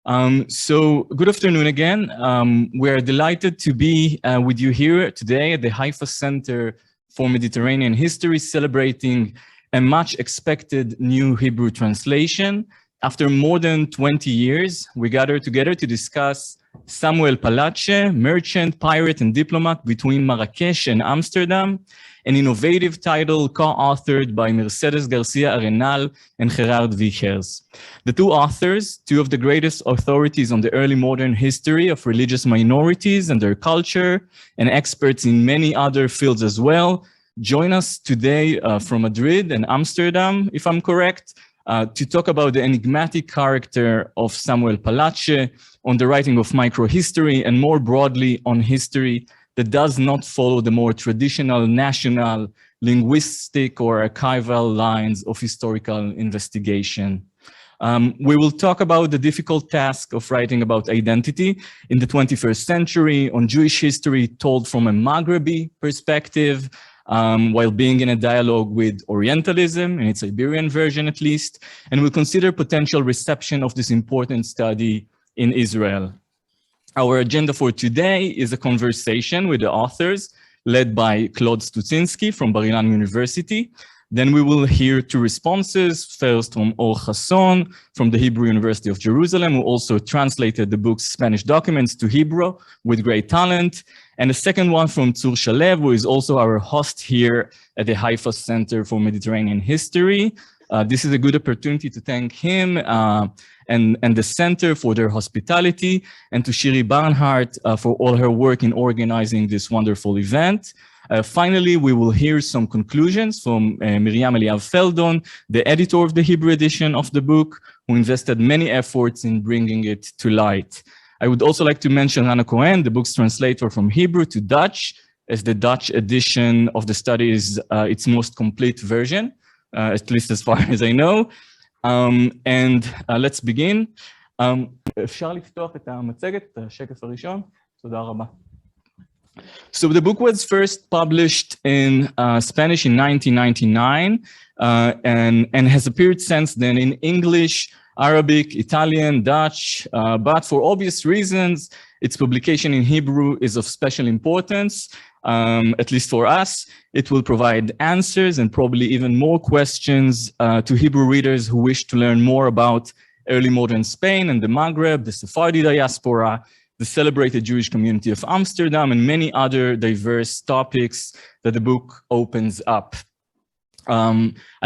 Good afternoon again. We're delighted to be with you here today at the Haifa Center for Mediterranean History, celebrating a much expected new Hebrew translation. After more than 20 years, we gathered together to discuss Samuel Pallache, merchant, pirate, and diplomat between Marrakesh and Amsterdam, an innovative title co-authored by Mercedes García-Arenal and Gerard Wiegers. The two authors, two of the greatest authorities on the early modern history of religious minorities and their culture, and experts in many other fields as well, join us today from Madrid and Amsterdam, if I'm correct, to talk about the enigmatic character of Samuel Pallache, on the writing of microhistory, and more broadly on history that does not follow the more traditional national, linguistic, or archival lines of historical investigation. We will talk about the difficult task of writing about identity in the 21st century, on Jewish history told from a Maghrebi perspective, while being in a dialogue with Orientalism, in its Iberian version at least, and we'll consider potential reception of this important study in Israel. Our agenda for today is a conversation with the authors led by Claude Stuczynski from Bar-Ilan University. Then we will hear two responses, first from Hasson from the Hebrew University of Jerusalem, who also translated the book's Spanish documents to Hebrew with great talent. And the second one from Shalev, who is also our host here at the Haifa Center for Mediterranean History. This is a good opportunity to thank him and the center for their hospitality, and to Shiri Barnhart for all her work in organizing this wonderful event. Finally, we will hear some conclusions from Miriam Eliav-Feldon, the editor of the Hebrew edition of the book, who invested many efforts in bringing it to light. I would also like to mention Hacohen, the book's translator from Hebrew to Dutch, as the Dutch edition of the study is its most complete version, at least as far as I know. Let's begin. אפשר לפתוח את המצגת, את השקף הראשון? תודה רבה. So the book was first published in Spanish in 1999 and has appeared since then in English, Arabic, Italian, Dutch, but for obvious reasons, its publication in Hebrew is of special importance, at least for us. It will provide answers and probably even more questions to Hebrew readers who wish to learn more about early modern Spain and the Maghreb, the Sephardi diaspora, the celebrated Jewish community of Amsterdam, and many other diverse topics that the book opens up.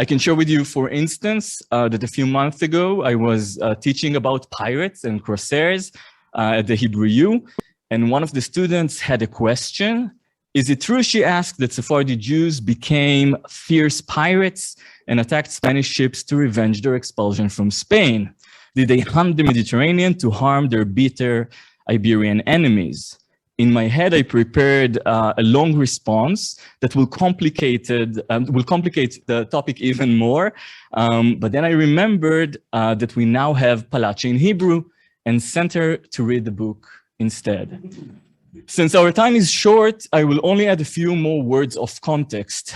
I can share with you, for instance, that a few months ago, I was teaching about pirates and corsairs at the Hebrew U, and one of the students had a question. Is it true, she asked, that Sephardi Jews became fierce pirates and attacked Spanish ships to revenge their expulsion from Spain? Did they hunt the Mediterranean to harm their bitter Iberian enemies? In my head, I prepared a long response that will complicate the topic even more. But then I remembered that we now have Pallache in Hebrew and sent her to read the book instead. Since our time is short, I will only add a few more words of context.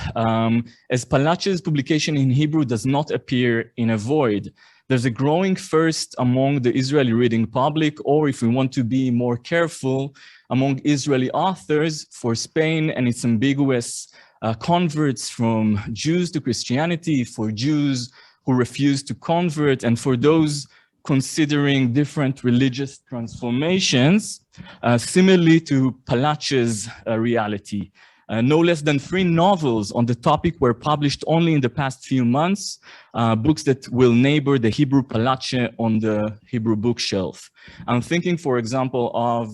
As Pallache's publication in Hebrew does not appear in a void, there's a growing thirst among the Israeli reading public, or if we want to be more careful, among Israeli authors for Spain and its ambiguous converts from Jews to Christianity, for Jews who refuse to convert, and for those considering different religious transformations, similarly to Pallache's reality. No less than 3 novels on the topic were published only in the past few months, books that will neighbor the Hebrew Pallache on the Hebrew bookshelf. I'm thinking, for example, of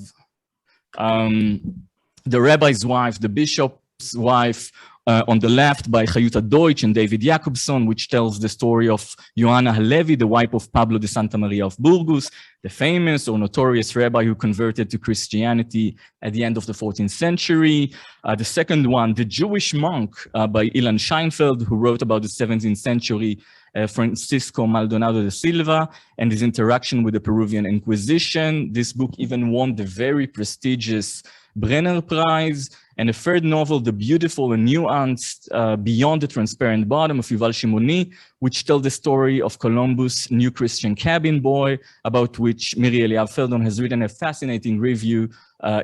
The Rabbi's Wife, the Bishop's Wife, on the left by Chayuta Deutsch and David Jacobson, which tells the story of Johanna Halevi, the wife of Pablo de Santa Maria of Burgos, the famous or notorious rabbi who converted to Christianity at the end of the 14th century. The second one, The Jewish Monk by Ilan Scheinfeld, who wrote about the 17th century Francisco Maldonado de Silva and his interaction with the Peruvian Inquisition. This book even won the very prestigious Brenner Prize, and a third novel, The Beautiful and Nuanced Beyond the Transparent Bottom of Yuval Shimoni, which tells the story of Columbus' new Christian cabin boy, about which Miriam Eliav-Feldon has written a fascinating review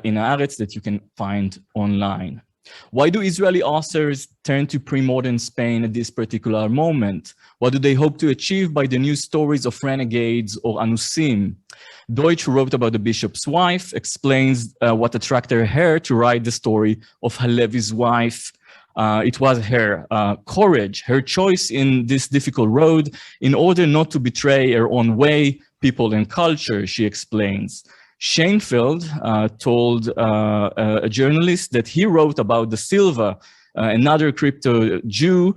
in Haaretz that you can find online. Why do Israeli authors turn to pre-modern Spain at this particular moment? What do they hope to achieve by the new stories of renegades or anusim? Deutsch, who wrote about the bishop's wife, explains what attracted her to write the story of Halevi's wife. It was her courage, her choice in this difficult road in order not to betray her own way, people, and culture, she explains. Schoenfeld told a journalist that he wrote about the Silva, another crypto Jew,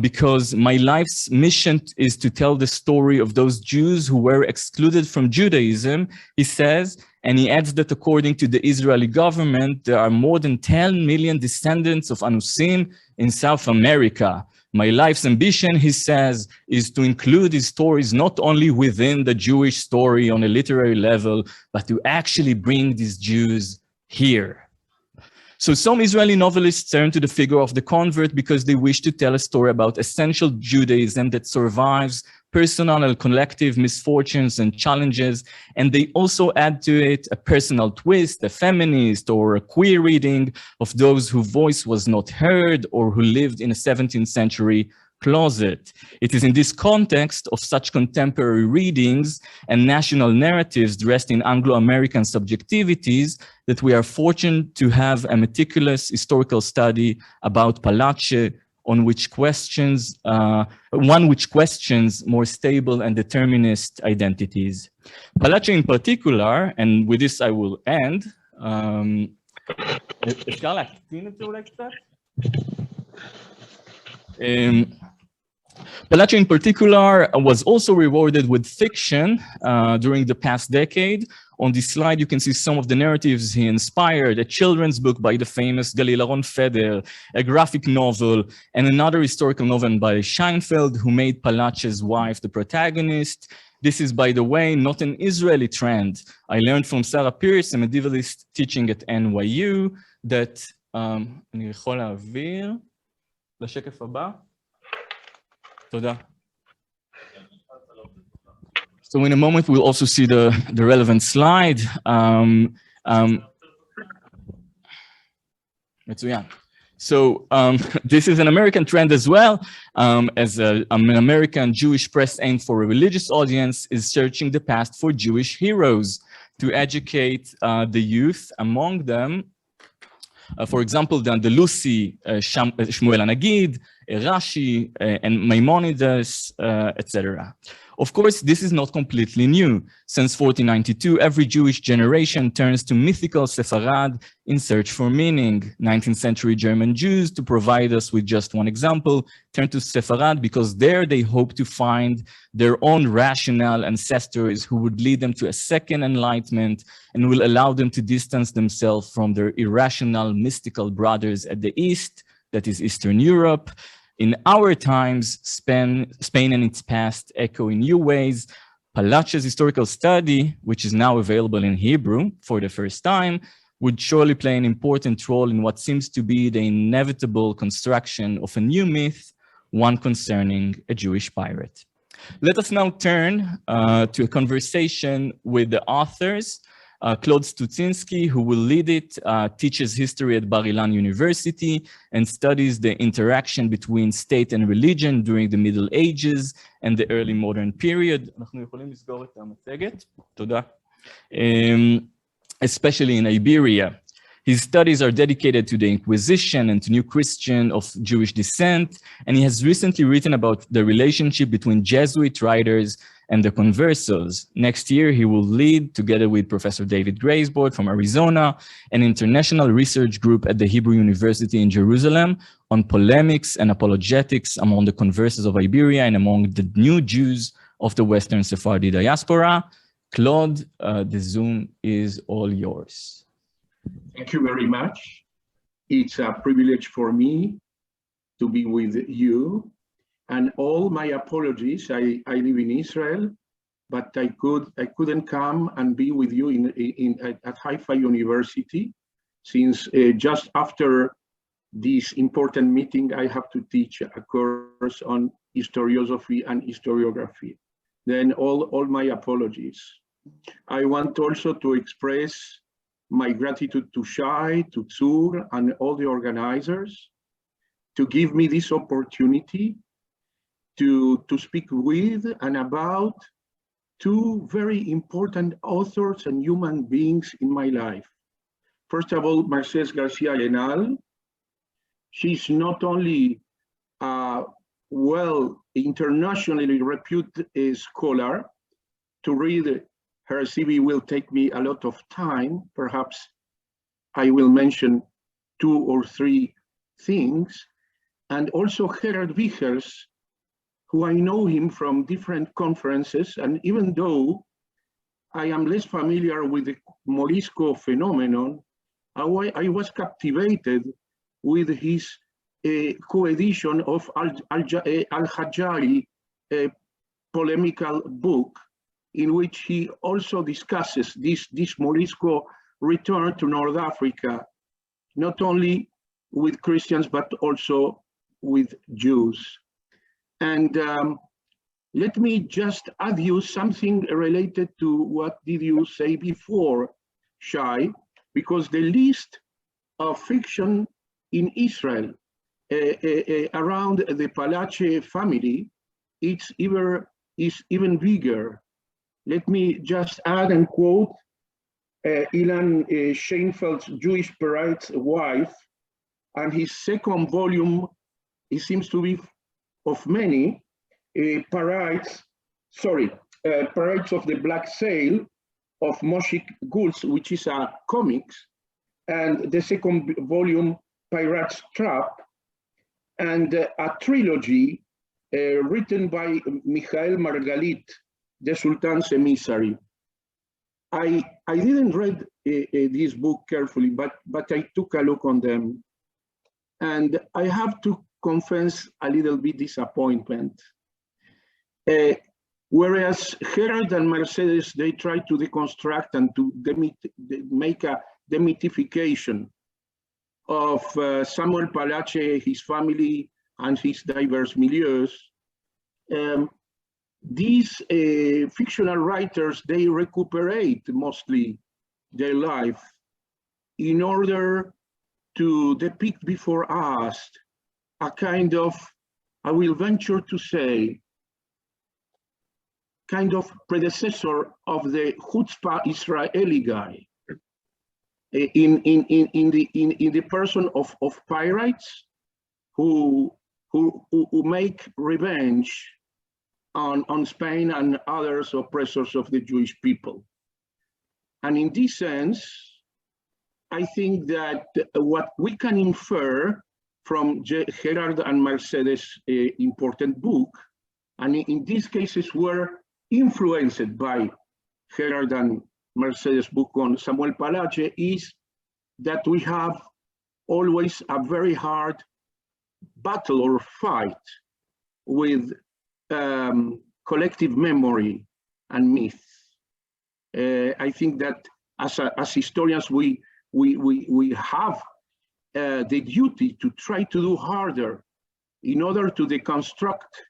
because my life's mission is to tell the story of those Jews who were excluded from Judaism, he says, and he adds that according to the Israeli government, there are more than 10 million descendants of Anusim in South America. My life's ambition, he says, is to include these stories not only within the Jewish story on a literary level, but to actually bring these Jews here. So some Israeli novelists turn to the figure of the convert because they wish to tell a story about essential Judaism that survives personal and collective misfortunes and challenges, and they also add to it a personal twist, a feminist or a queer reading of those whose voice was not heard or who lived in a 17th century closet. It is in this context of such contemporary readings and national narratives dressed in Anglo-American subjectivities that we are fortunate to have a meticulous historical study about Pallache, on which questions, one which questions more stable and determinist identities. Pallache in particular, and with this I will end, אפשר להקטין את זה אולי קצת? Pallache in particular was also rewarded with fiction during the past decade. On this slide, you can see some of the narratives he inspired: a children's book by the famous Galil Aron Feder, a graphic novel, and another historical novel by Schoenfeld, who made Pallache's wife the protagonist. This is, by the way, not an Israeli trend. I learned from Sarah Pierce, a medievalist teaching at NYU, that, אני יכול להעביר לשקף הבא. תודה. So in a moment, we'll also see the relevant slide. So this is an American trend as well, as an American Jewish press aimed for a religious audience is searching the past for Jewish heroes to educate the youth, among them, for example, the Andalusi, Shmuel Anagid, Rashi, and Maimonides, etc. Of course, this is not completely new. Since 1492, every Jewish generation turns to mythical Sepharad in search for meaning. 19th century German Jews, to provide us with just one example, turn to Sepharad because there they hope to find their own rational ancestors who would lead them to a second enlightenment and will allow them to distance themselves from their irrational, mystical brothers at the East, that is Eastern Europe. In our times, Spain and its past echo in new ways. Pallache's historical study, which is now available in Hebrew for the first time, would surely play an important role in what seems to be the inevitable construction of a new myth, one concerning a Jewish pirate. Let us now turn to a conversation with the authors. Claude Stuczynski, who will lead it, teaches history at Bar-Ilan University and studies the interaction between state and religion during the Middle Ages and the early modern period. Especially in Iberia. His studies are dedicated to the Inquisition and to New Christian of Jewish descent, and he has recently written about the relationship between Jesuit writers and the conversos. Next year, he will lead, together with Professor David Graysboard from Arizona, an international research group at the Hebrew University in Jerusalem on polemics and apologetics among the conversos of Iberia and among the new Jews of the Western Sephardi diaspora. Claude, the Zoom is all yours. Thank you very much. It's a privilege for me to be with you. And all my apologies. I live in Israel, but I couldn't come and be with you at Haifa University since just after this important meeting, I have to teach a course on historiography and historiography. Then all my apologies. I want also to express my gratitude to Shai, to Tzur, and all the organizers to give me this opportunity to speak with and about two very important authors and human beings in my life. First of all, Mercedes García-Arenal. She's not only a internationally reputed scholar. To read her CV will take me a lot of time. Perhaps I will mention 2 or 3 things. And also Gerard Wiegers, who I know him from different conferences. And even though I am less familiar with the Morisco phenomenon, I was captivated with his co-edition of Al-Hajjari polemical book, in which he also discusses this Morisco return to North Africa, not only with Christians, but also with Jews. And let me just add you something related to what did you say before, Shai, because the list of fiction in Israel around the Pallache family, is even bigger. Let me just add and quote Ilan Sheinfeld's Jewish Parites wife, and his second volume, it seems to be of many, Parites of the Black Sail of Moshe Gulz, which is a comics, and the second volume, Pirate's Trap, and a trilogy written by Michael Margalit, the Sultan's Emissary. I didn't read this book carefully, but I took a look on them. And I have to confess a little bit disappointment. Whereas Gerard and Mercedes, they try to deconstruct and to make a demythification of Samuel Pallache, his family, and his diverse milieus. These fictional writers, they recuperate mostly their life in order to depict before us a kind of, I will venture to say, kind of predecessor of the chutzpah Israeli guy, in the person of pirates who make revenge on Spain and others oppressors of the Jewish people. And in this sense, I think that what we can infer from Gerard and Mercedes' important book, and in these cases were influenced by Gerard and Mercedes' book on Samuel Pallache, is that we have always a very hard battle or fight with collective memory and myth. I think that as historians, we have the duty to try to do harder in order to deconstruct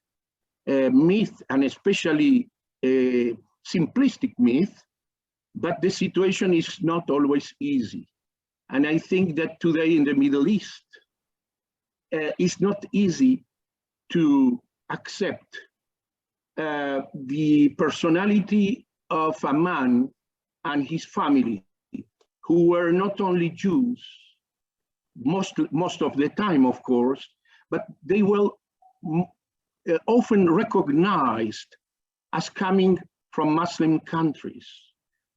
myth, and especially simplistic myth, but the situation is not always easy. And I think that today in the Middle East, it's not easy to accept the personality of a man and his family, who were not only Jews, most of the time, of course, but they were often recognized as coming from Muslim countries,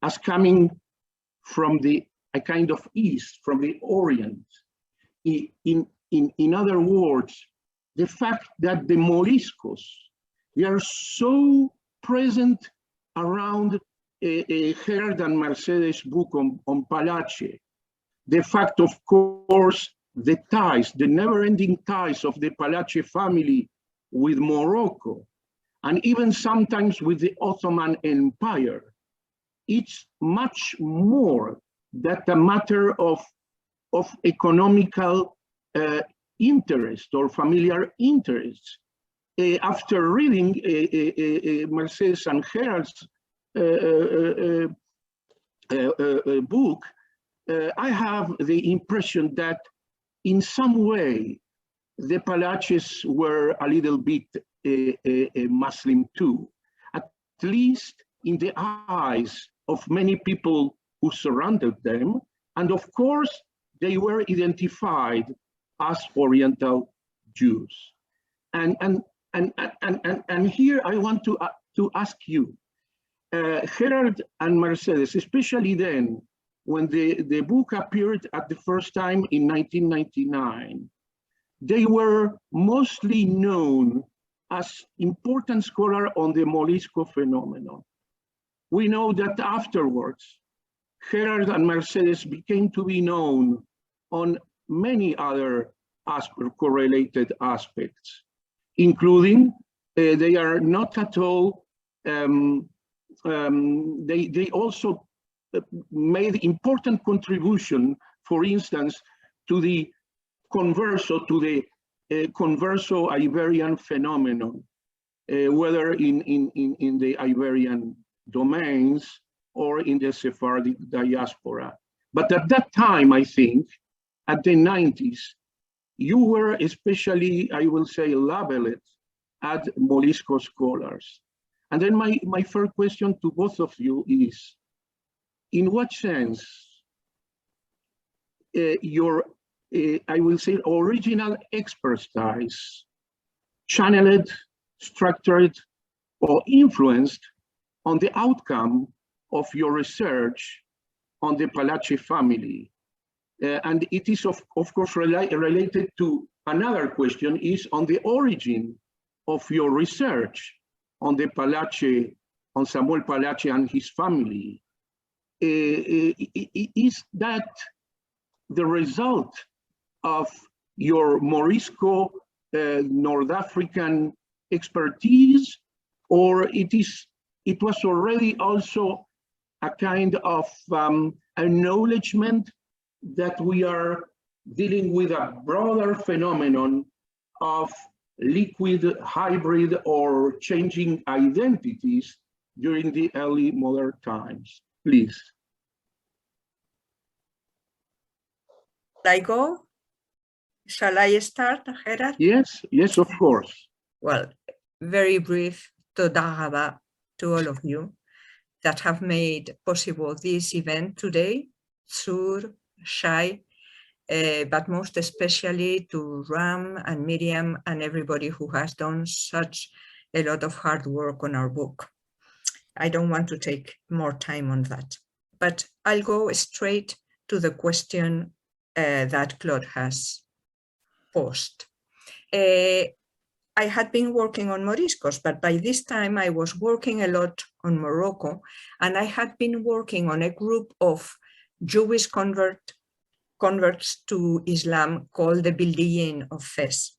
as coming from a kind of East, from the Orient. In other words, the fact that the Moriscos, they are so present around Gerard and Mercedes' book on Pallache. The fact, of course, the ties, the never-ending ties of the Pallache family with Morocco, and even sometimes with the Ottoman Empire. It's much more than a matter of of economical interest or familiar interest. After reading Mercedes and Gerard's book, I have the impression that in some way the Pallaches were a little bit Muslim too, at least in the eyes of many people who surrounded them. And of course, they were identified as Oriental Jews. And here I want to ask you, Gerard and Mercedes, especially then, when the book appeared at the first time in 1999, they were mostly known as important scholars on the Morisco phenomenon. We know that afterwards, Gerard and Mercedes became to be known on many other correlated aspects, including they are not at all, they also made important contribution, for instance, to the converso Iberian phenomenon, whether in the Iberian domains or in the Sephardic diaspora. But at that time, I think, at the 90s, you were especially, I will say, labeled as Morisco scholars. And then my first question to both of you is, in what sense your, I will say, original expertise channeled, structured, or influenced on the outcome of your research on the Pallache family? And it is, of course, related to another question, is on the origin of your research on the Pallache, on Samuel Pallache and his family. Is that the result of your Morisco North African expertise, or it was already also a kind of acknowledgement that we are dealing with a broader phenomenon of liquid, hybrid, or changing identities during the early modern times? Please. Shall I go? Shall I start, Gerard? Yes, yes, of course. Well, very brief, toda raba to all of you that have made possible this event today, Sur, Shai, but most especially to Ram and Miriam and everybody who has done such a lot of hard work on our book. I don't want to take more time on that, but I'll go straight to the question that Claude has posed. I had been working on Moriscos, but by this time I was working a lot on Morocco, and I had been working on a group of Jewish converts to Islam called the Bildiyin of Fez.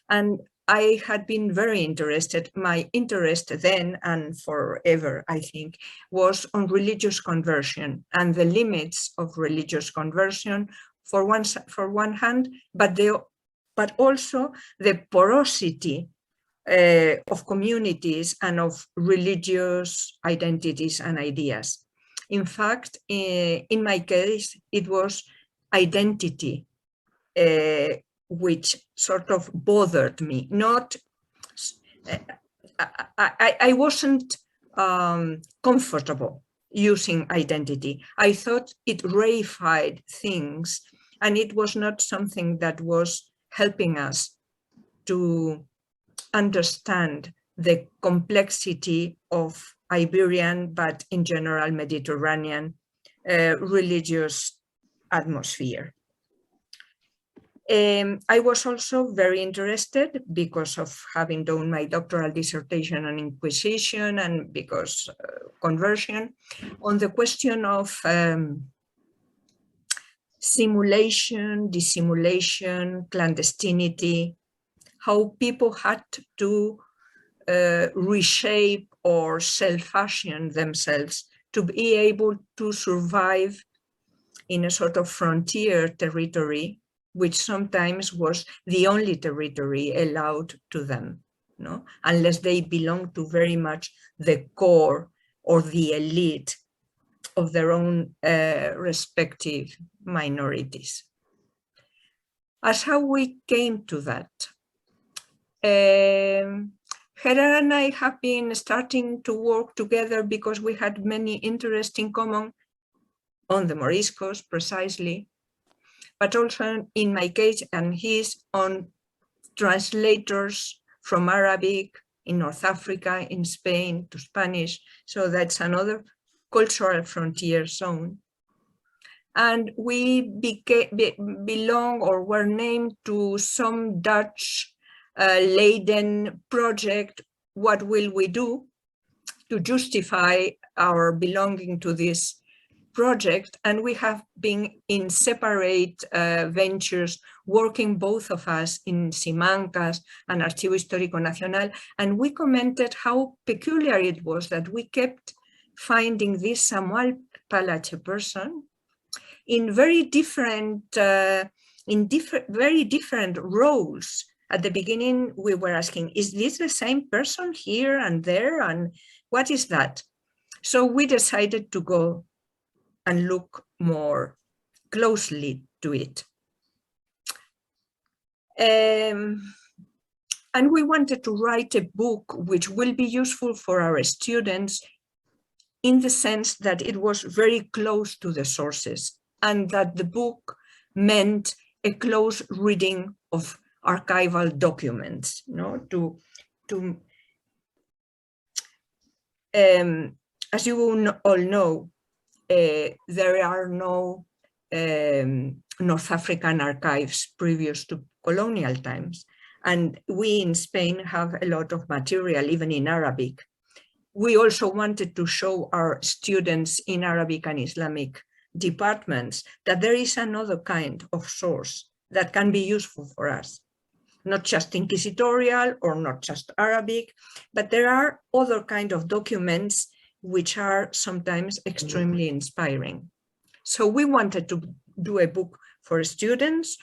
And I had been very interested, my interest then and forever, I think, was on religious conversion and the limits of religious conversion for one hand, but also the porosity of communities and of religious identities and ideas. In fact, in my case, it was identity which sort of bothered me. Not, I wasn't comfortable using identity. I thought it reified things, and it was not something that was helping us to understand the complexity of Iberian, but in general Mediterranean religious atmosphere. I was also very interested, because of having done my doctoral dissertation on Inquisition and because conversion, on the question of simulation, dissimulation, clandestinity, how people had to reshape or self-fashion themselves to be able to survive in a sort of frontier territory, which sometimes was the only territory allowed to them, no? Unless they belong to very much the core or the elite of their own respective minorities. As how we came to that. Gerard and I have been starting to work together because we had many interests in common on the Moriscos, precisely, but also in my case and his on translators from Arabic in North Africa, in Spain to Spanish. So that's another cultural frontier zone. And we belong or were named to some Dutch Leiden project. What will we do to justify our belonging to this project? And we have been in separate ventures, working both of us in Simancas and Archivo Histórico Nacional. And we commented how peculiar it was that we kept finding this Samuel Pallache person in very different roles. At the beginning, we were asking, is this the same person here and there? And what is that? So we decided to go and look more closely to it. And we wanted to write a book which will be useful for our students in the sense that it was very close to the sources and that the book meant a close reading of archival documents, as you all know, there are no North African archives previous to colonial times. And we in Spain have a lot of material, even in Arabic. We also wanted to show our students in Arabic and Islamic departments that there is another kind of source that can be useful for us. Not just inquisitorial or not just Arabic, but there are other kind of documents which are sometimes extremely inspiring. So we wanted to do a book for students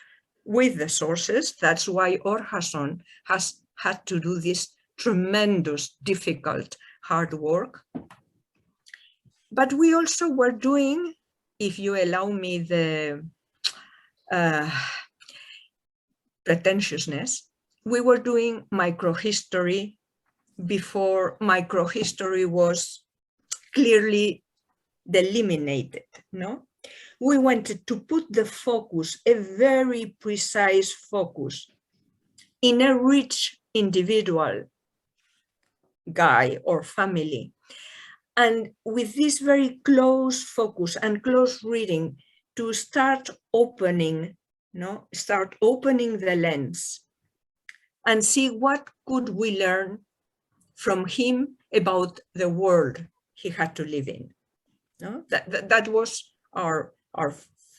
with the sources. That's why Hasson has had to do this tremendous, difficult, hard work. But we also were doing, if you allow me the pretentiousness, we were doing microhistory before microhistory was clearly delimited, no? We wanted to put the focus, a very precise focus, in a rich individual guy or family. And with this very close focus and close reading to start opening, start opening the lens and see what could we learn from him about the world he had to live in. That was our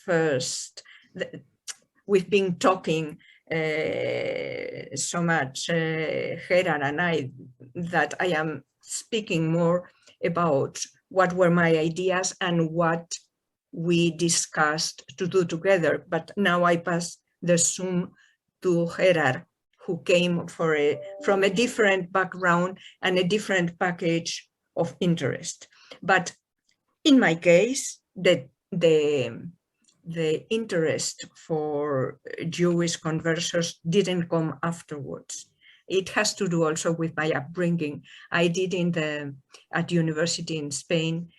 first. We've been talking so much, Gerard and I, that I am speaking more about what were my ideas and what we discussed to do together. But now I pass the Zoom to Gerard, who came from a different background and a different package of interest. But in my case, the interest for Jewish conversos didn't come afterwards. It has to do also with my upbringing. I did at university in Spain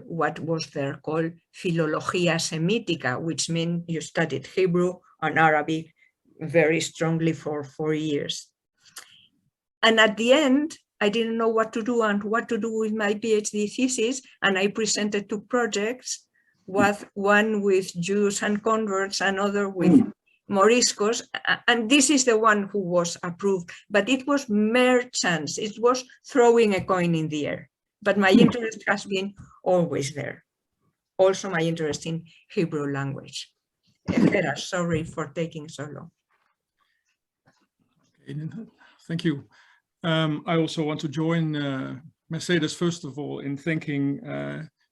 what was there called Filología Semítica, which means you studied Hebrew and Arabic very strongly for 4 years. And at the end, I didn't know what to do and what to do with my PhD thesis, and I presented 2 projects, one with Jews and converts, another with Moriscos, and this is the one who was approved, but it was mere chance. It was throwing a coin in the air, but my interest has been always there. Also my interest in Hebrew language. Gerard, sorry for taking so long. Thank you. I also want to join Mercedes, first of all, in thanking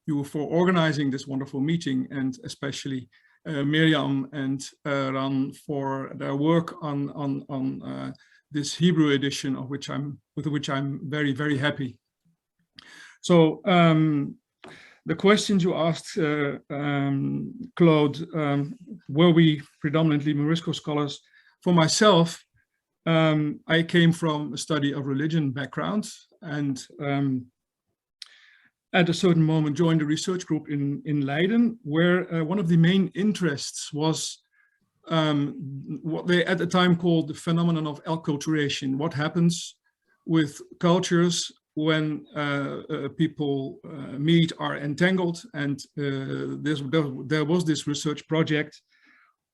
you for organizing this wonderful meeting, and especially Miriam and Ran for their work on this Hebrew edition, with which I'm very, very happy. So the questions you asked, Claude, were we predominantly Morisco scholars? For myself, I came from a study of religion background, and at a certain moment joined a research group in Leiden, where one of the main interests was what they at the time called the phenomenon of acculturation. What happens with cultures when people meet, are entangled, and there was this research project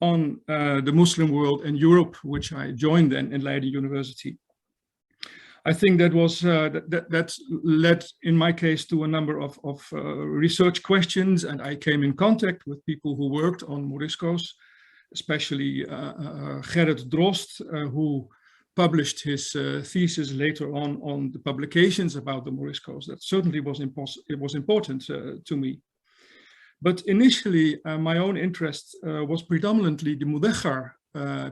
on the Muslim world and Europe, which I joined then in Leiden University. I think that was that led, in my case, to a number of research questions, and I came in contact with people who worked on Moriscos, especially Gerard Drost, who published his thesis later on the publications about the Moriscos. That certainly was important to me. But initially, my own interest was predominantly the Mudejar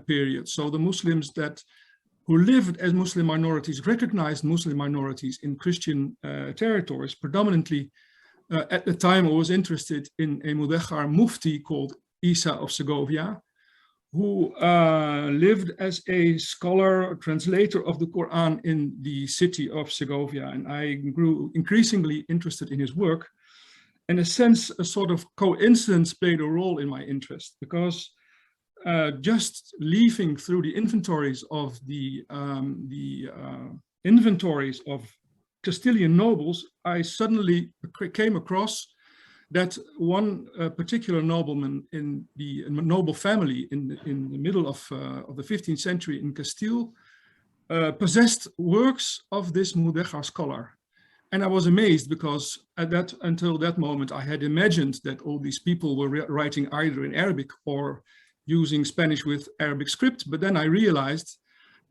period. So the Muslims who lived as Muslim minorities, recognized Muslim minorities in Christian territories. Predominantly, at the time, I was interested in a Mudejar Mufti called Isa of Segovia, who lived as a scholar, translator of the Quran in the city of Segovia. And I grew increasingly interested in his work. In a sense, a sort of coincidence played a role in my interest, because just leafing through the inventories of inventories of Castilian nobles, I suddenly came across that one particular nobleman in the noble family in the middle of the 15th century in Castile possessed works of this Mudejar scholar. And I was amazed, because until that moment, I had imagined that all these people were writing either in Arabic or using Spanish with Arabic script. But then I realized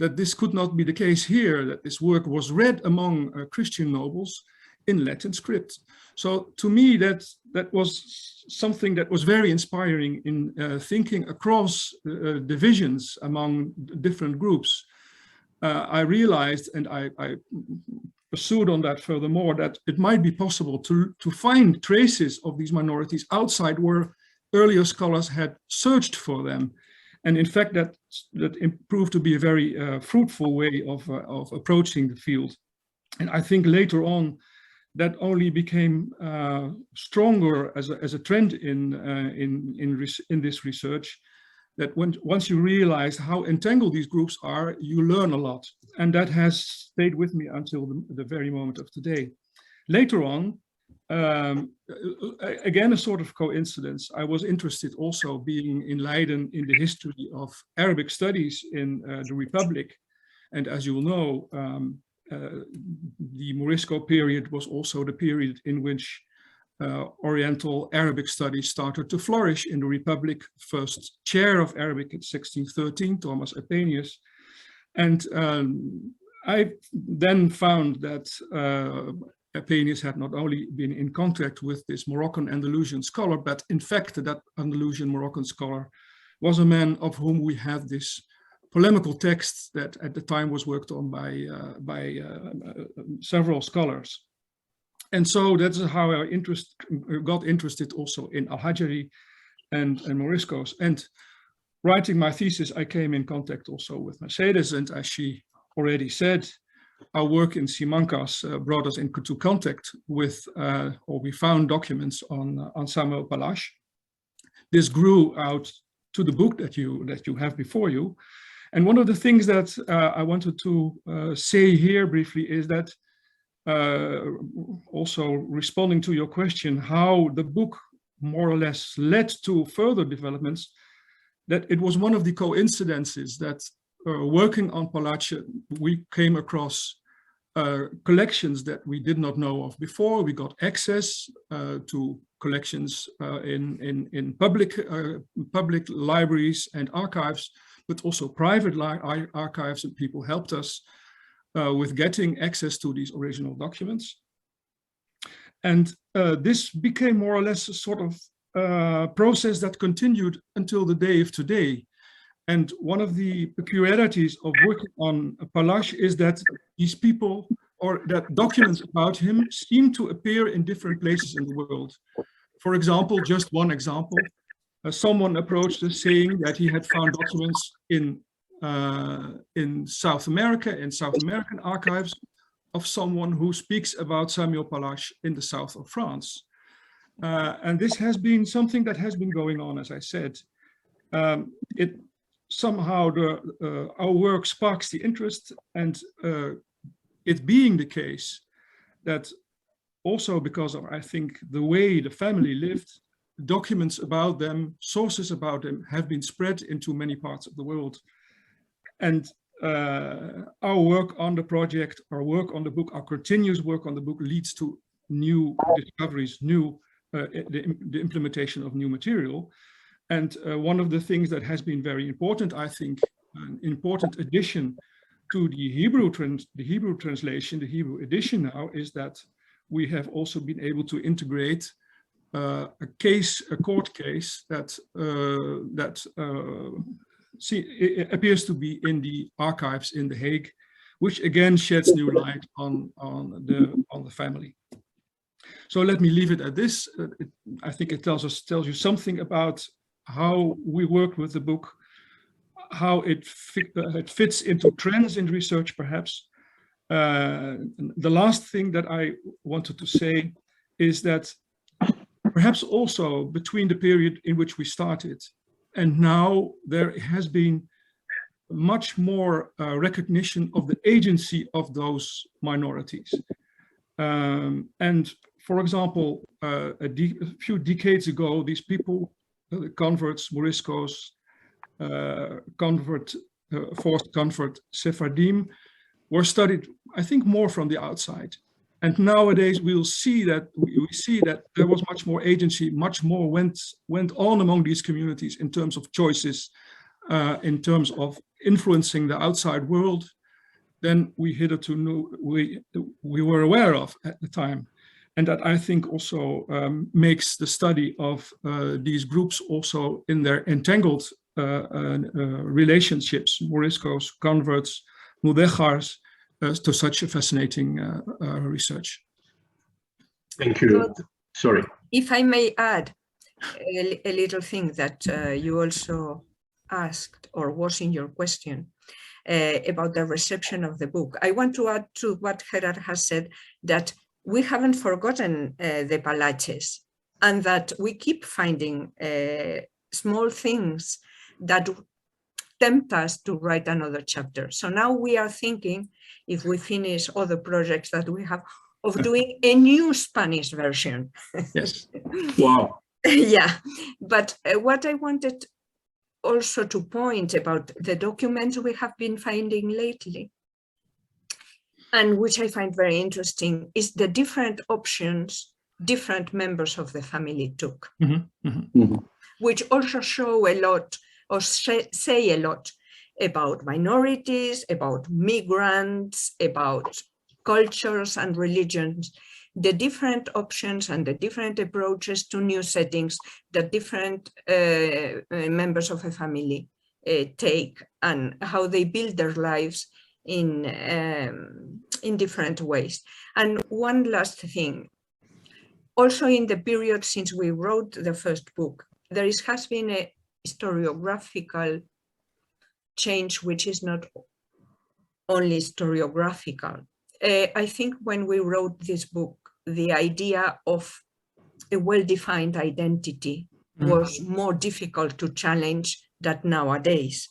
that this could not be the case here, that this work was read among Christian nobles in Latin script. So to me, that was something that was very inspiring in thinking across divisions among different groups. I realized, and I pursued on that furthermore, that it might be possible to find traces of these minorities outside where earlier scholars had searched for them. And in fact, that proved to be a very fruitful way of approaching the field. And I think later on, that only became stronger as a trend in this research, that once you realize how entangled these groups are, you learn a lot. And that has stayed with me until the very moment of today. Later on, again, a sort of coincidence, I was interested also, being in Leiden, in the history of Arabic studies in the Republic. And as you will know, the Morisco period was also the period in which Oriental Arabic studies started to flourish in the Republic. First chair of Arabic in 1613, Thomas Eppenius. And I then found that Eppenius had not only been in contact with this Moroccan Andalusian scholar, but in fact that Andalusian Moroccan scholar was a man of whom we had this polemical text that at the time was worked on by several scholars. And so that's how I got interested also in Al-Hajari and Moriscos. And writing my thesis, I came in contact also with Mercedes, and as she already said, our work in Simancas brought us into contact with, or we found documents on Samuel Pallache. This grew out to the book that you have before you. And one of the things that I wanted to say here briefly is that, also responding to your question, how the book more or less led to further developments, that it was one of the coincidences that working on Pallache, we came across collections that we did not know of before. We got access to collections in public libraries and archives, but also private archives, and people helped us with getting access to these original documents. And this became more or less a sort of process that continued until the day of today. And one of the peculiarities of working on Pallache is that these people, or that documents about him, seem to appear in different places in the world. For example, just one example, someone approached us saying that he had found documents in South America, in South American archives, of someone who speaks about Samuel Pallache in the south of France. And this has been something that has been going on, as I said. Somehow our work sparks the interest, and it being the case that also because of, I think, the way the family lived, documents about them, sources about them have been spread into many parts of the world. And our work on the project, our work on the book, our continuous work on the book leads to new discoveries, the implementation of new material. And one of the things that has been very important, I think, an important addition to the Hebrew translation, the Hebrew edition now, is that we have also been able to integrate a court case that it appears to be in the archives in The Hague, which again sheds new light on the family. So let me leave it at this. I think it tells you something about how we work with the book, how it fits into trends in research, perhaps. The last thing that I wanted to say is that perhaps also between the period in which we started and now, there has been much more recognition of the agency of those minorities. And for example, a few decades ago, these people, the converts, Moriscos, forced convert Sephardim, were studied, I think, more from the outside. And nowadays we see that there was much more agency, much more went on among these communities in terms of choices, in terms of influencing the outside world than we hitherto knew, we were aware of at the time. And that, I think, also makes the study of these groups also in their entangled relationships, Moriscos, converts, Mudechars, to such a fascinating research. Thank you. Sorry. If I may add a little thing that you also asked, or was in your question, about the reception of the book. I want to add to what Gerard has said, that we haven't forgotten the Pallaches, and that we keep finding small things that tempt us to write another chapter. So now we are thinking, if we finish other projects that we have, of doing a new Spanish version. Yes. Wow. Yeah, but what I wanted also to point about the documents we have been finding lately, and which I find very interesting, is the different options different members of the family took, which also show a lot, or say a lot about minorities, about migrants, about cultures and religions, the different options and the different approaches to new settings that different members of a family take, and how they build their lives in different ways. And one last thing, also in the period since we wrote the first book, there has been a historiographical change, which is not only historiographical. I think when we wrote this book, the idea of a well-defined identity was more difficult to challenge than nowadays.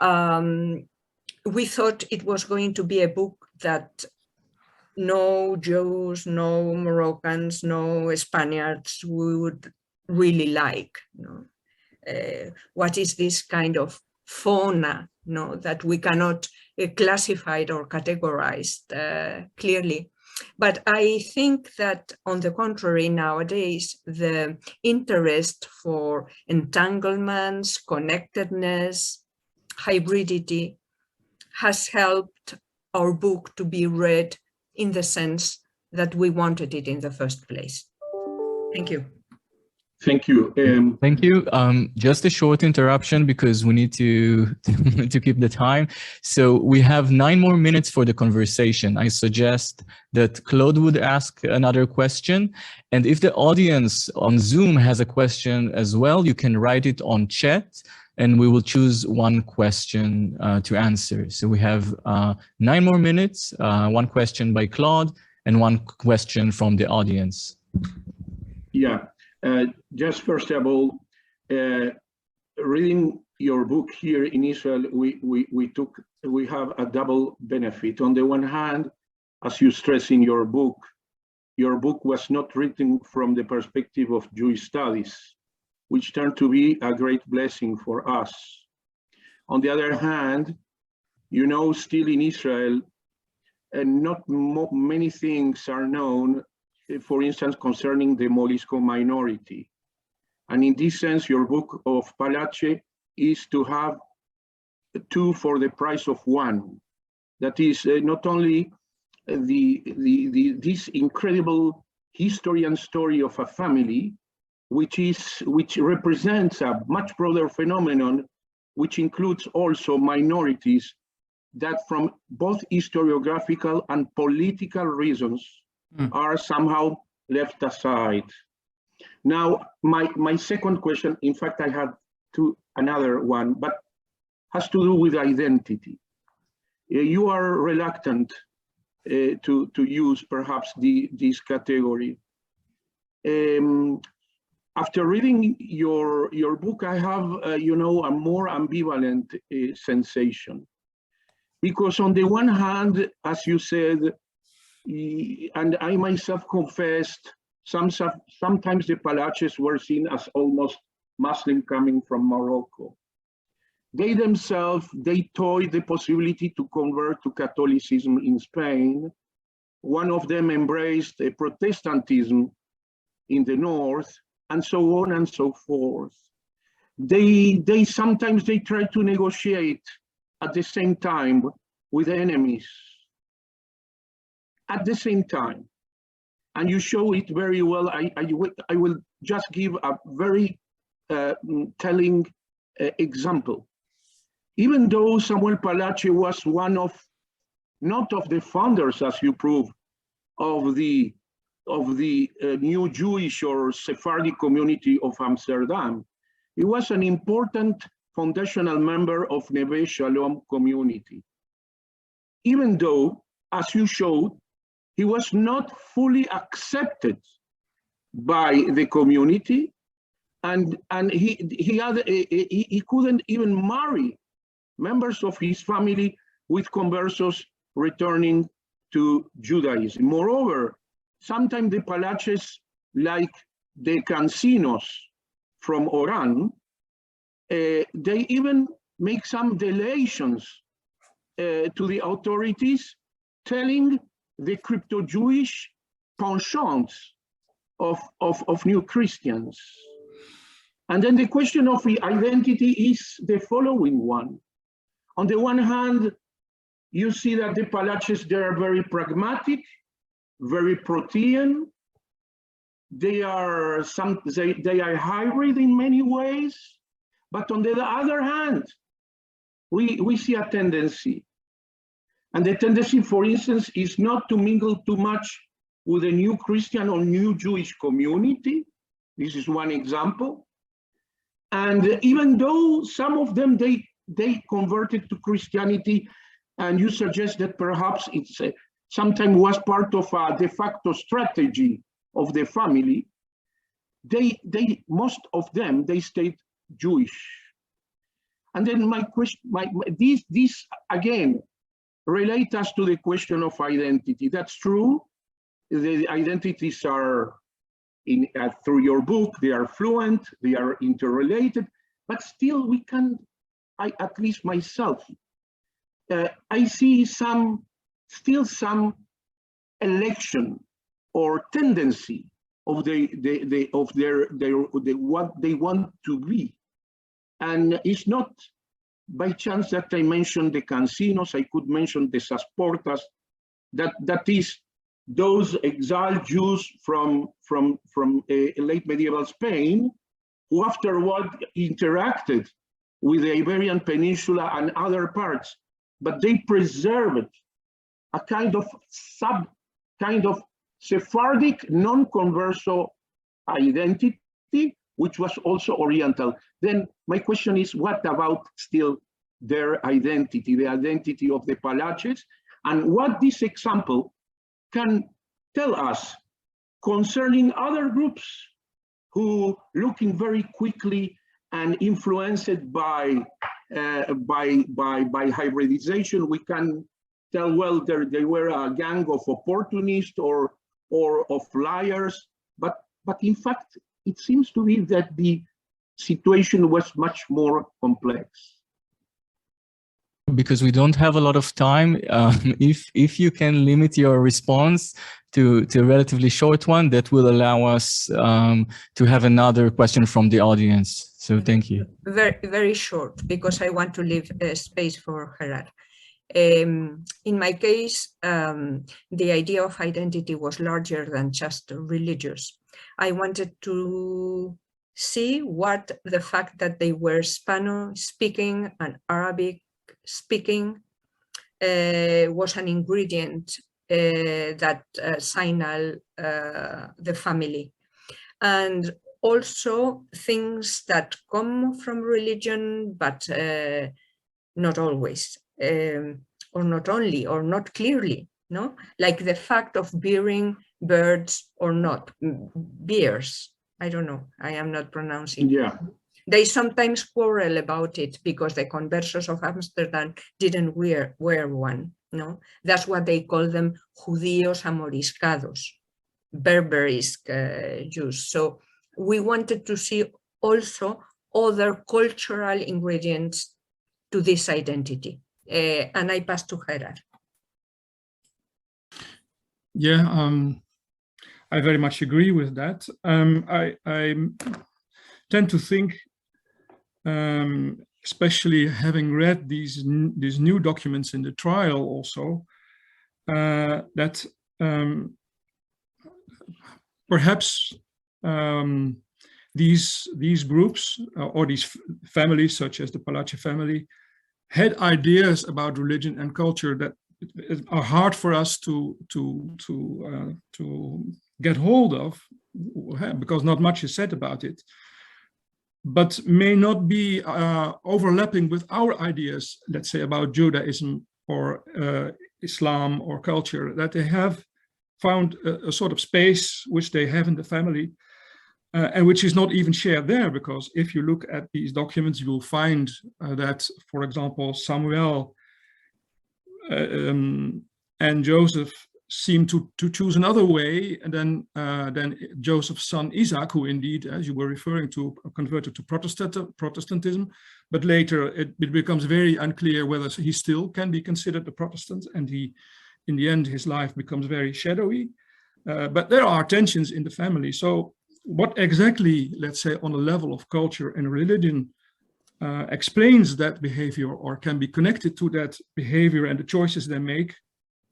We thought it was going to be a book that no Jews, no Moroccans, no Spaniards would really like. What is this kind of fauna that we cannot classify it or categorize clearly? But I think that, on the contrary, nowadays, the interest for entanglements, connectedness, hybridity has helped our book to be read in the sense that we wanted it in the first place. Thank you. Thank you. Thank you. Just a short interruption because we need to keep the time. So we have 9 more minutes for the conversation. I suggest that Claude would ask another question. And if the audience on Zoom has a question as well, you can write it on chat and we will choose one question to answer. So we have 9 more minutes, 1 question by Claude and 1 question from the audience. Yeah. Just first of all, reading your book here in Israel, we have a double benefit. On the one hand, as you stress in your book was not written from the perspective of Jewish studies, which turned to be a great blessing for us. On the other hand, you know, still in Israel, not many things are known, for instance, concerning the Morisco minority. And in this sense, your book of Pallache is to have 2 for the price of 1. That is not only this incredible history and story of a family, which represents a much broader phenomenon, which includes also minorities that from both historiographical and political reasons are somehow left aside. Now, my second question, in fact, I have another one, but has to do with identity. You are reluctant to use perhaps this category. After reading your book, I have, you know, a more ambivalent sensation. Because on the one hand, as you said, and I myself confessed, sometimes the Pallaches were seen as almost Muslim coming from Morocco. They themselves, they toyed the possibility to convert to Catholicism in Spain. One of them embraced Protestantism in the north, and so on and so forth. Sometimes they try to negotiate at the same time with enemies. At the same time, and you show it very well. I will just give a very telling example. Even though Samuel Pallache was one of, not of the founders, as you prove, of the new Jewish or Sephardi community of Amsterdam, he was an important foundational member of Neve Shalom community. Even though, as you showed, he was not fully accepted by the community, and he couldn't even marry members of his family with conversos returning to Judaism. Moreover, sometimes the Pallaches, like the Cancinos from Oran, they even make some delations to the authorities, telling the crypto-Jewish penchants of new Christians. And then the question of the identity is the following one. On the one hand, you see that the Pallaches, they are very pragmatic, very protean. They are hybrid in many ways. But on the other hand, we see a tendency. And the tendency, for instance, is not to mingle too much with a new Christian or new Jewish community. This is one example. And even though some of them, they converted to Christianity, and you suggest that perhaps it's sometimes was part of a de facto strategy of the family, most of them, they stayed Jewish. And then my question, this again, relate us to the question of identity. That's true. The identities are, through your book, they are fluent, they are interrelated, but still we can, at least myself, I see still some election or tendency of what they want to be. And it's not by chance that I mentioned the Cancinos, I could mention the Sasportas, that is those exiled Jews from late medieval Spain, who afterward interacted with the Iberian Peninsula and other parts, but they preserved a kind of Sephardic non-converso identity, which was also Oriental. Then my question is, what about still their identity, the identity of the Pallaches, and what this example can tell us concerning other groups who, looking very quickly and influenced by hybridization, we can tell, well, they were a gang of opportunists or of liars, but in fact, it seems to be that the situation was much more complex. Because we don't have a lot of time, if you can limit your response to a relatively short one, that will allow us to have another question from the audience. So thank you. Very, very short, because I want to leave space for Gerard. In my case, the idea of identity was larger than just religious. I wanted to see what the fact that they were Spanish-speaking and Arabic-speaking was an ingredient that signaled the family. And also things that come from religion, but not always, or not only, or not clearly, no? Like the fact of bearing birds or not, bears. I don't know, I am not pronouncing. Yeah. They sometimes quarrel about it because the conversos of Amsterdam didn't wear one, no? That's what they call them, judíos amoriscados, Berberisk Jews. So we wanted to see also other cultural ingredients to this identity. And I pass to Gerard. Yeah, I very much agree with that. I tend to think, especially having read these new documents in the trial also, that perhaps these groups or these families, such as the Pallache family, had ideas about religion and culture that are hard for us to get hold of, because not much is said about it, but may not be overlapping with our ideas, let's say, about Judaism or Islam or culture, that they have found a sort of space which they have in the family, and which is not even shared there, because if you look at these documents, you will find that, for example, Samuel and Joseph seem to choose another way, and then Joseph's son Isaac, who indeed, as you were referring to, converted to Protestantism, but later it becomes very unclear whether he still can be considered a Protestant, and in the end his life becomes very shadowy. But there are tensions in the family. So what exactly, let's say, on a level of culture and religion explains that behavior or can be connected to that behavior and the choices they make,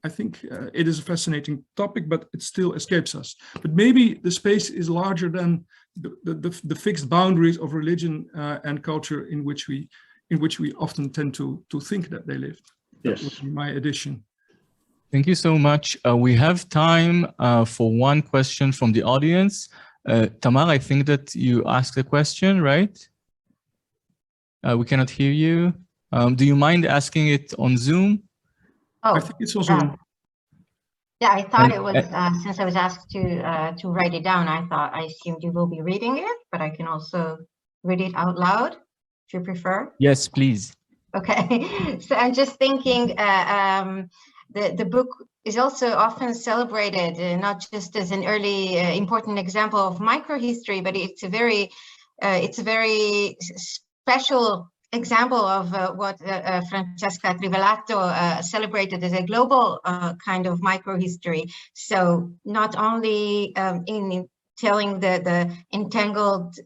I think it is a fascinating topic, but it still escapes us. But maybe the space is larger than the fixed boundaries of religion and culture in which we often tend to think that they lived. Yes. That would be my addition. Thank you so much. We have time for one question from the audience. Tamar, I think that you asked a question, right? We cannot hear you. Do you mind asking it on Zoom? Oh, I think it's also. Yeah, I thought it was, since I was asked to write it down, I assumed you will be reading it, but I can also read it out loud, if you prefer. Yes, please. Okay, so I'm just thinking, the book is also often celebrated, not just as an early important example of microhistory, but it's a very special example of what Francesca Trivelato celebrated as a global kind of microhistory. So not only in telling the entangled,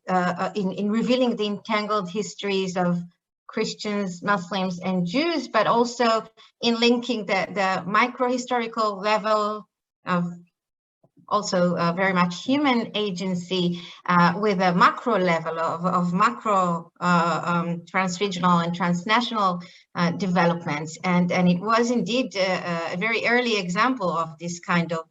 in revealing the entangled histories of Christians, Muslims, and Jews, but also in linking the micro-historical level also very much human agency with a macro level of macro transregional and transnational developments. And it was indeed a very early example of this kind of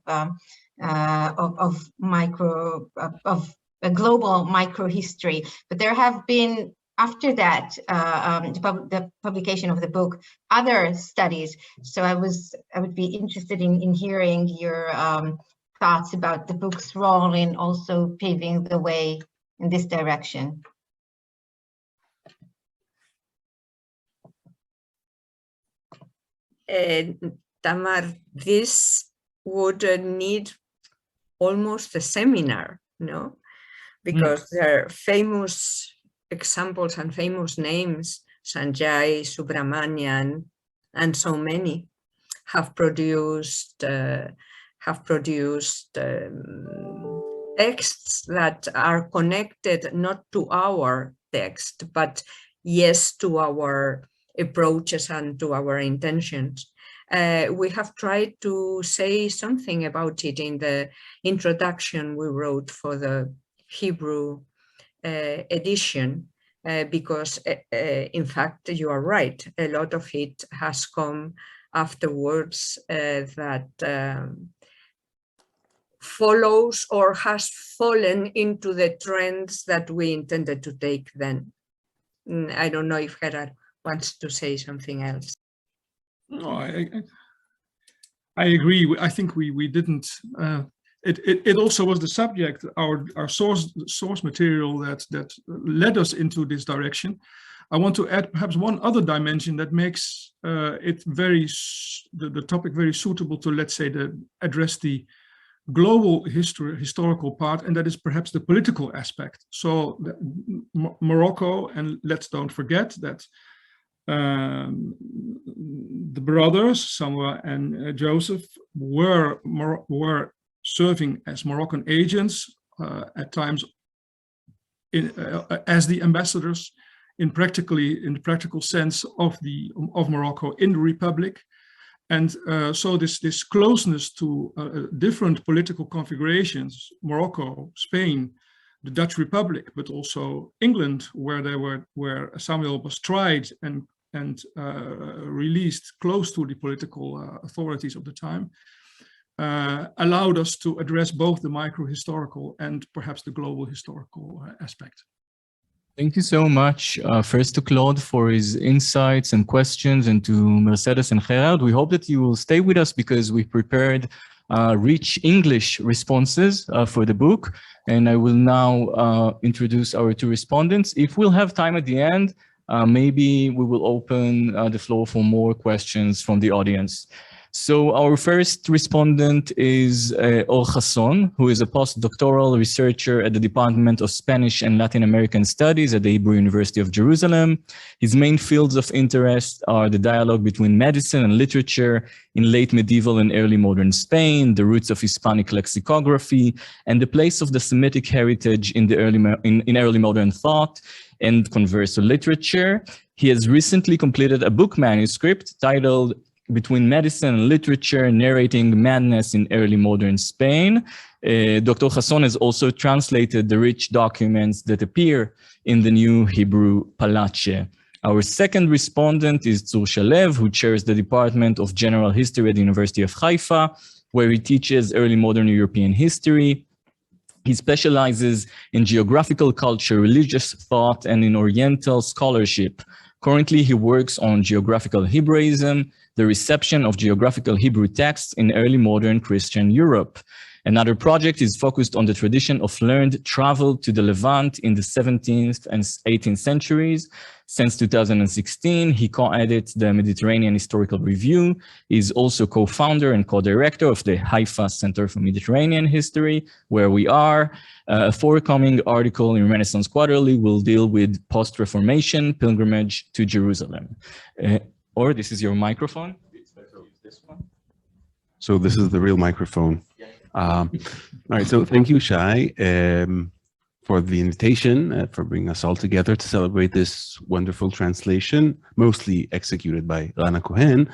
a global micro history. But there have been, after that, the publication of the book, other studies. So I would be interested in hearing your thoughts about the book's role in also paving the way in this direction. Tamar, this would need almost a seminar, no? Because there are famous examples and famous names, Sanjay, Subramanian, and so many have produced texts that are connected not to our text, but yes, to our approaches and to our intentions. We have tried to say something about it in the introduction we wrote for the Hebrew edition, because in fact, you are right, a lot of it has come afterwards that follows or has fallen into the trends that we intended to take then. I don't know if Gerard wants to say something else. No, I agree. I think we didn't. It also was the subject, our source material that led us into this direction. I want to add perhaps one other dimension that makes the topic very suitable to, let's say, address the global historical part, and that is perhaps the political aspect. So Morocco, and let's don't forget that the brothers, Samuel and Joseph, were serving as Moroccan agents at times as the ambassadors in the practical sense of Morocco in the Republic. And so this closeness to different political configurations, Morocco, Spain, the Dutch Republic, but also England, where Samuel was tried and released close to the political authorities of the time, allowed us to address both the micro-historical and perhaps the global historical aspect. Thank you so much, first to Claude for his insights and questions, and to Mercedes and Gerard. We hope that you will stay with us because we prepared rich English responses for the book. And I will now introduce our two respondents. If we'll have time at the end, maybe we will open the floor for more questions from the audience. So our first respondent is Hasson, who is a postdoctoral researcher at the Department of Spanish and Latin American Studies at the Hebrew University of Jerusalem. His main fields of interest are the dialogue between medicine and literature in late medieval and early modern Spain, the roots of Hispanic lexicography, and the place of the Semitic heritage in the early modern thought and converso literature. He has recently completed a book manuscript titled Between Medicine and Literature, narrating madness in early modern Spain. Dr. Hasson has also translated the rich documents that appear in the new Hebrew Pallache. Our second respondent is Shalev, who chairs the Department of General History at the University of Haifa, where he teaches early modern European history. He specializes in geographical culture, religious thought, and in Oriental scholarship. Currently, he works on geographical Hebraism, the reception of geographical Hebrew texts in early modern Christian Europe. Another project is focused on the tradition of learned travel to the Levant in the 17th and 18th centuries. Since 2016, he co-edits the Mediterranean Historical Review. He is also co-founder and co-director of the Haifa Center for Mediterranean History, where we are. A forthcoming article in Renaissance Quarterly will deal with post-Reformation pilgrimage to Jerusalem. Or this is your microphone. It's better to use this one. So this is the real microphone. All right, so thank you, Shai, for the invitation, for bringing us all together to celebrate this wonderful translation, mostly executed by Hacohen.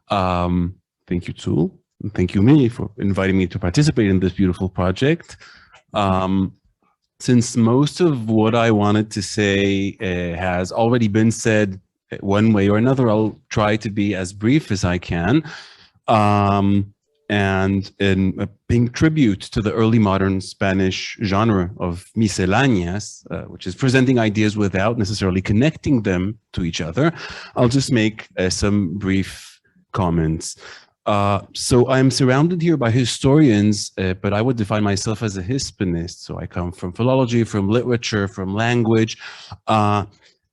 Thank you, too, thank you, Miri, for inviting me to participate in this beautiful project. Since most of what I wanted to say has already been said one way or another, I'll try to be as brief as I can. And in paying tribute to the early modern Spanish genre of miscellaneas, which is presenting ideas without necessarily connecting them to each other, I'll just make some brief comments. So I'm surrounded here by historians, but I would define myself as a Hispanist. So I come from philology, from literature, from language,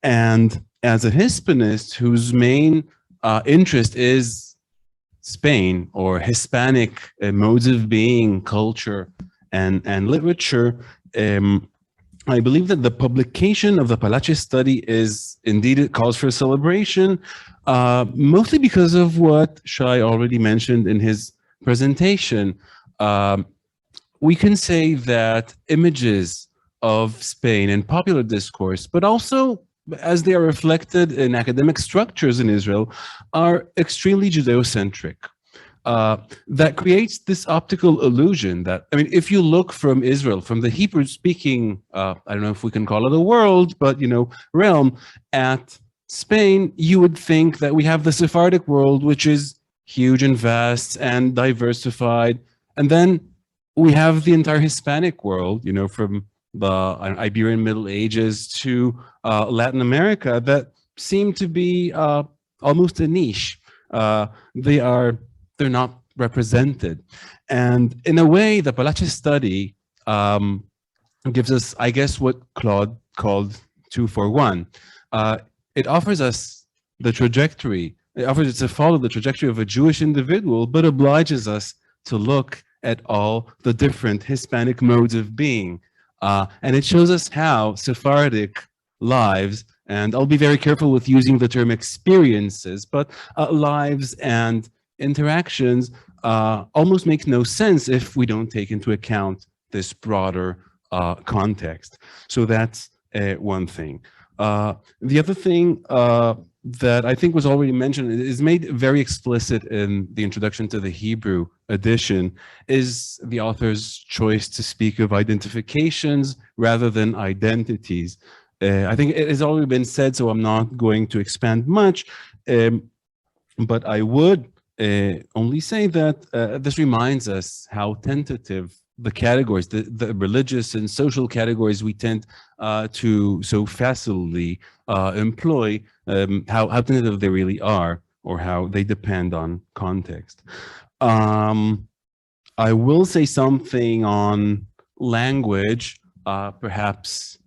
and as a Hispanist whose main interest is Spain or Hispanic modes of being, culture, and literature, I believe that the publication of the Pallache study is indeed a cause for celebration, mostly because of what Shai already mentioned in his presentation. We can say that images of Spain in popular discourse, but also as they are reflected in academic structures in Israel, are extremely Judeo-centric. That creates this optical illusion that, I mean, if you look from Israel, from the Hebrew-speaking, I don't know if we can call it a world, but, you know, realm, at Spain, you would think that we have the Sephardic world, which is huge and vast and diversified. And then we have the entire Hispanic world, you know, from the Iberian Middle Ages to Latin America, that seem to be almost a niche. They're not represented. And in a way, the Pallache study gives us, I guess, what Claude called 2-for-1. It offers us the trajectory. It offers us to follow the trajectory of a Jewish individual, but obliges us to look at all the different Hispanic modes of being. And it shows us how Sephardic lives, and I'll be very careful with using the term experiences, but lives and interactions almost make no sense if we don't take into account this broader context. So that's one thing. The other thing that I think was already mentioned, is made very explicit in the introduction to the Hebrew edition, is the author's choice to speak of identifications rather than identities. I think it has already been said, so I'm not going to expand much, but I would only say that this reminds us how tentative the categories, the religious and social categories we tend to so facilely employ, how tentative they really are, or how they depend on context. I will say something on language, perhaps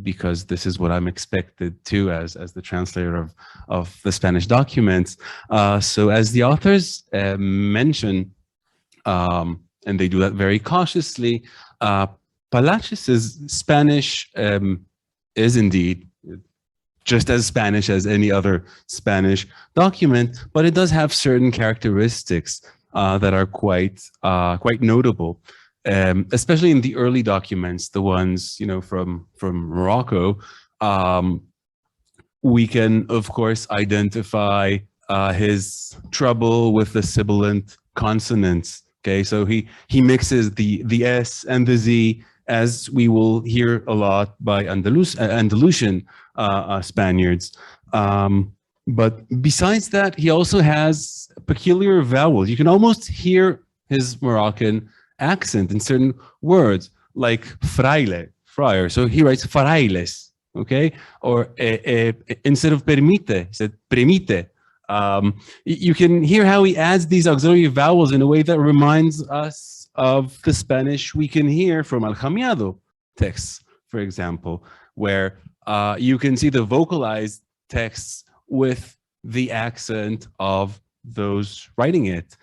because this is what I'm expected to as the translator of the Spanish documents. So as the authors mention, and they do that very cautiously, Pallache's Spanish is indeed just as Spanish as any other Spanish document, but it does have certain characteristics that are quite notable, especially in the early documents, the ones, you know, from Morocco. We can, of course, identify his trouble with the sibilant consonants. Okay, so he mixes the S and the Z, as we will hear a lot by Andalusian Spaniards. But besides that, he also has peculiar vowels. You can almost hear his Moroccan accent in certain words, like fraile, friar. So he writes frailes, okay? Or instead of permite, he said permite. You can hear how he adds these auxiliary vowels in a way that reminds us of the Spanish we can hear from Al-Jamiado texts, for example, where you can see the vocalized texts with the accent of those writing it.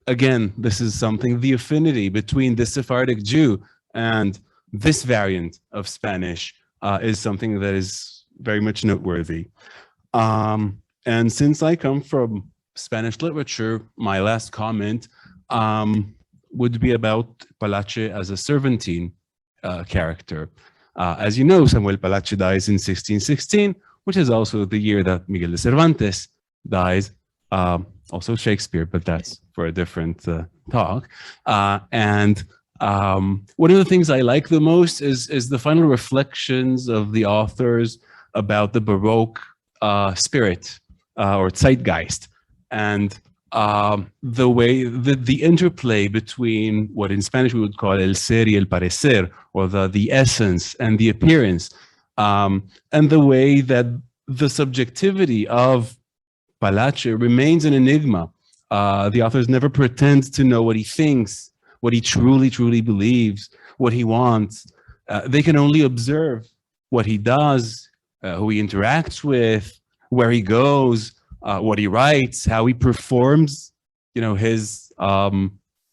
Again, this is something, the affinity between the Sephardic Jew and this variant of Spanish is something that is very much noteworthy. And since I come from Spanish literature, my last comment would be about Pallache as a Cervantine character. As you know, Samuel Pallache dies in 1616, which is also the year that Miguel de Cervantes dies. also Shakespeare, but that's for a different talk. And one of the things I like the most is the final reflections of the authors about the Baroque spirit or Zeitgeist, and the way the interplay between what in Spanish we would call el ser y el parecer, or the essence and the appearance, and the way that the subjectivity of Pallache remains an enigma. The authors never pretend to know what he thinks, what he truly believes, what he wants. They can only observe what he does, who he interacts with, where he goes, what he writes, how he performs, his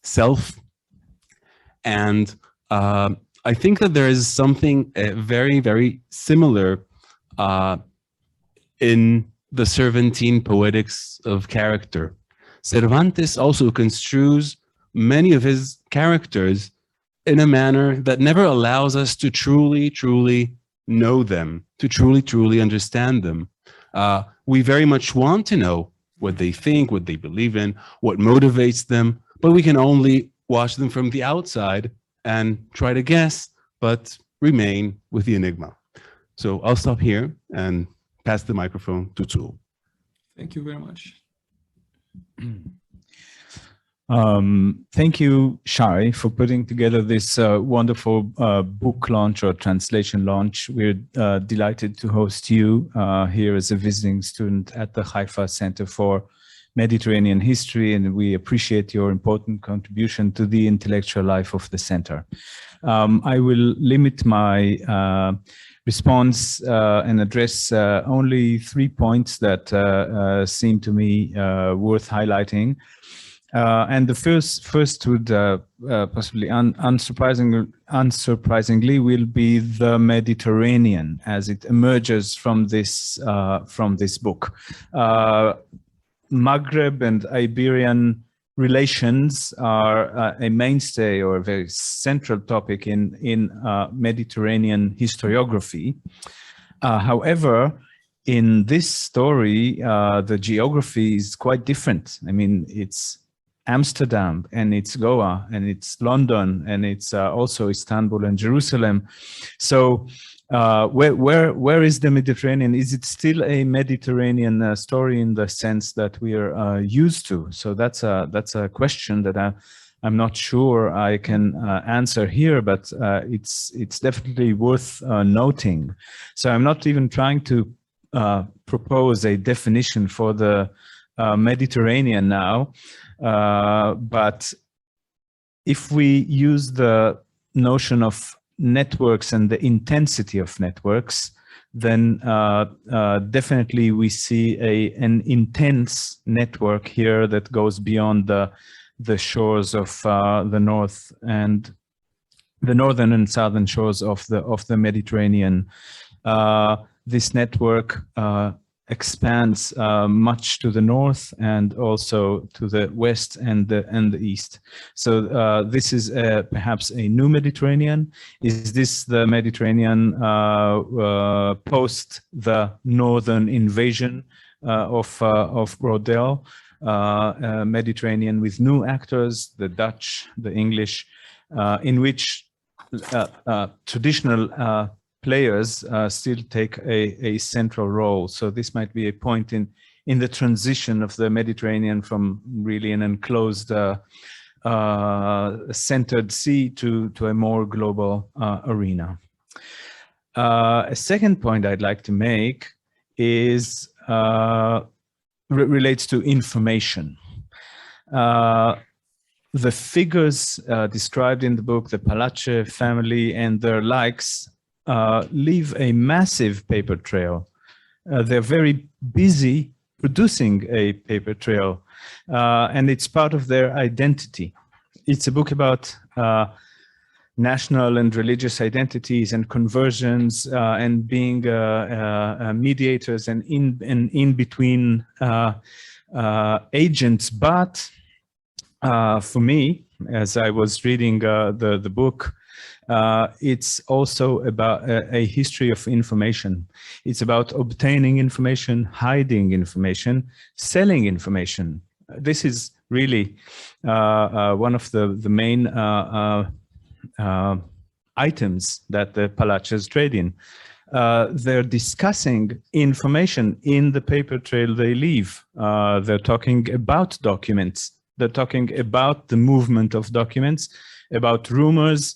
self. And I think that there is something very, very similar in the Cervantine poetics of character. Cervantes also construes many of his characters in a manner that never allows us to truly know them, to truly understand them. We very much want to know what they think, what they believe in, what motivates them, but we can only watch them from the outside and try to guess, but remain with the enigma. So I'll stop here and pass the microphone to Tzul. Thank you very much. Thank you, Shai, for putting together this wonderful book launch or translation launch. We're delighted to host you here as a visiting student at the Haifa Center for Mediterranean History, and we appreciate your important contribution to the intellectual life of the center. I will limit my response and address only 3 points that seem to me worth highlighting. And the first would possibly unsurprisingly will be the Mediterranean as it emerges from this book. Maghreb and Iberian relations are a mainstay or a very central topic in Mediterranean historiography. However, in this story, the geography is quite different. I mean, it's Amsterdam and it's Goa and it's London and it's also Istanbul and Jerusalem. So where is the Mediterranean? Is it still a Mediterranean story in the sense that we are used to? So that's a question that I'm not sure I can answer here, but it's definitely worth noting. So I'm not even trying to propose a definition for the Mediterranean now, but if we use the notion of networks and the intensity of networks, then definitely we see an intense network here that goes beyond the shores of the northern and southern shores of the Mediterranean. This network expands much to the north and also to the west and the east. So this is perhaps a new Mediterranean. Is this the Mediterranean post the northern invasion of Brodel? Mediterranean with new actors, the Dutch, the English, in which traditional players still take a central role. So this might be a point in the transition of the Mediterranean from really an enclosed centered sea to a more global arena. A second point I'd like to make is relates to information. The figures described in the book, the Pallache family and their likes, leave a massive paper trail. They're very busy producing a paper trail, and it's part of their identity. It's a book about national and religious identities and conversions and being mediators and in between agents. But for me, as I was reading the book, it's also about a history of information. It's about obtaining information, hiding information, selling information, this is really one of the main items that the Pallaches trade in. They're discussing information in the paper trail they leave. They're talking about documents. They're talking about the movement of documents, about rumors.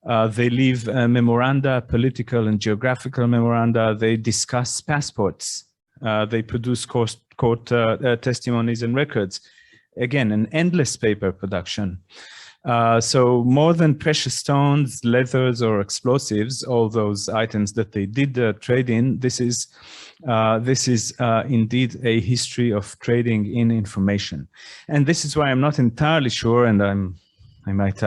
They leave memoranda, political and geographical memoranda. They discuss passports. They produce court testimonies and records. Again, an endless paper production. So more than precious stones, leathers, or explosives, all those items that they did trade in, this is indeed a history of trading in information. And this is why I'm not entirely sure, and I might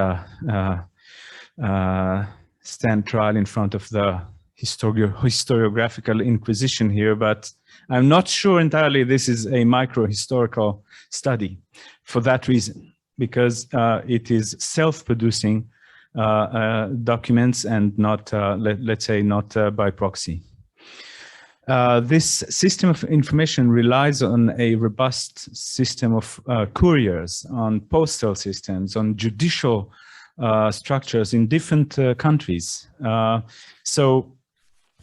stand trial in front of the historiographical inquisition here, but I'm not sure entirely this is a micro-historical study for that reason, because it is self-producing documents and not, let's say, not by proxy. This system of information relies on a robust system of couriers, on postal systems, on judicial structures in different countries. So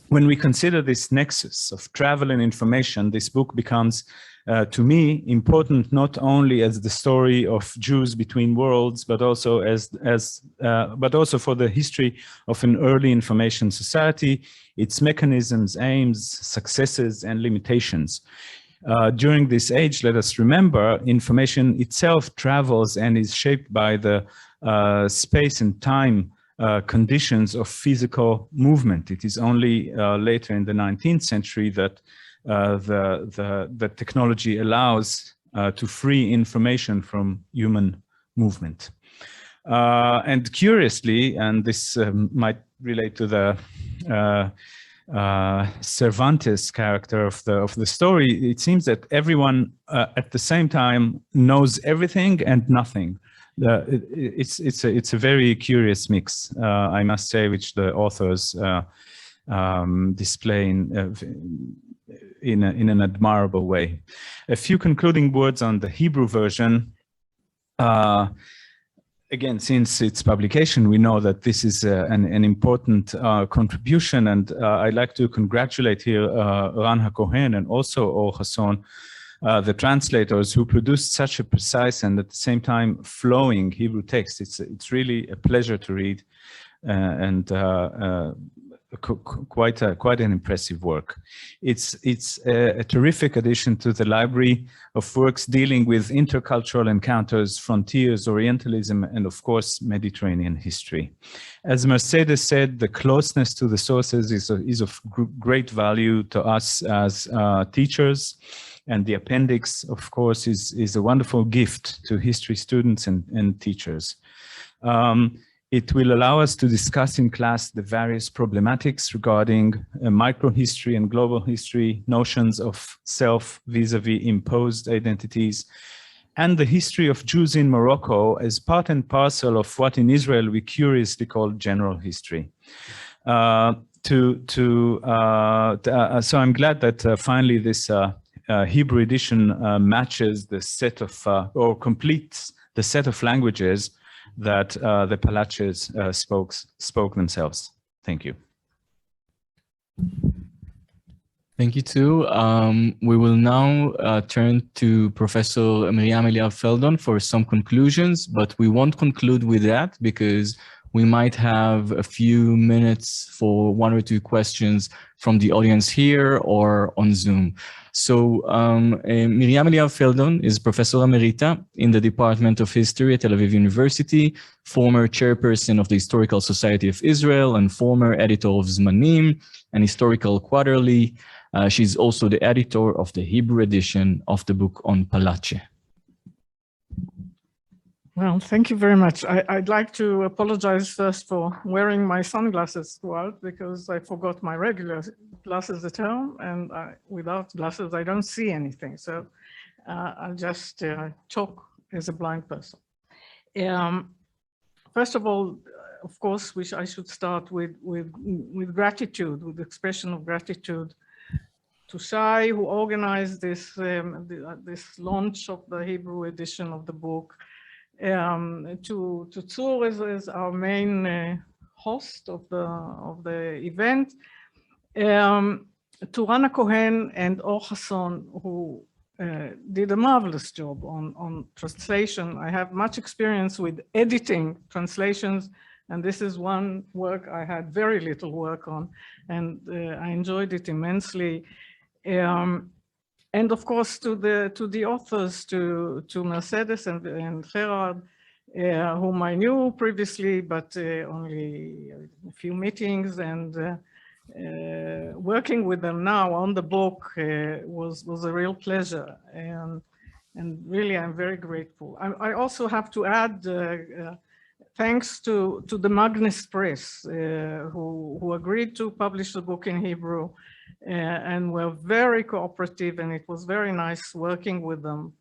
when we consider this nexus of travel and information, this book becomes, to me, important not only as the story of Jews between worlds, but also but also for the history of an early information society, its mechanisms, aims, successes, and limitations. During this age, let us remember, information itself travels and is shaped by the space and time conditions of physical movement. It is only later in the 19th century that the technology allows to free information from human movement. And curiously, and this might relate to the Cervantes character of the story, it seems that everyone at the same time knows everything and nothing. It's a very curious mix, I must say, which the authors display in an admirable way. A few concluding words on the Hebrew version. Again, since its publication, we know that this is an important contribution, and I'd like to congratulate here Ran Hacohen and also Or Hasson, the translators who produced such a precise and at the same time flowing Hebrew text. It's really a pleasure to read and quite an impressive work. It's a terrific addition to the library of works dealing with intercultural encounters, frontiers, Orientalism, and of course Mediterranean history. As Mercedes said, the closeness to the sources is of great value to us as teachers. And the appendix, of course, is a wonderful gift to history students and teachers. It will allow us to discuss in class the various problematics regarding microhistory and global history, notions of self vis-a-vis imposed identities, and the history of Jews in Morocco as part and parcel of what in Israel we curiously call general history. So I'm glad that finally this Hebrew edition matches the set of, or completes the set of languages that the Pallaches spoke themselves. Thank you. Thank you too. We will now turn to Professor Miriam Eliav-Feldon for some conclusions, but we won't conclude with that because we might have a few minutes for one or two questions from the audience here or on Zoom. So Miriam Eliav-Feldon is Professor Emerita in the Department of History at Tel Aviv University, former chairperson of the Historical Society of Israel and former editor of Zmanim, an historical quarterly. She's also the editor of the Hebrew edition of the book on Pallache. Well, thank you very much. I'd like to apologize first for wearing my sunglasses throughout because I forgot my regular glasses at home, and without glasses, I don't see anything. So I'll just talk as a blind person. First of all, of course, I should start with gratitude, with expression of gratitude to Shai, who organized this this launch of the Hebrew edition of the book, to Tzur as our main host of the event, to Hacohen and Hasson, who did a marvelous job on translation. I have much experience with editing translations, and this is one work I had very little work on, and I enjoyed it immensely. And of course, to the authors, to Mercedes and Gerard, whom I knew previously, but only a few meetings, and working with them now on the book was a real pleasure, and really I'm very grateful. I also have to add thanks to the Magnes Press, who agreed to publish the book in Hebrew, and were very cooperative, and it was very nice working with them.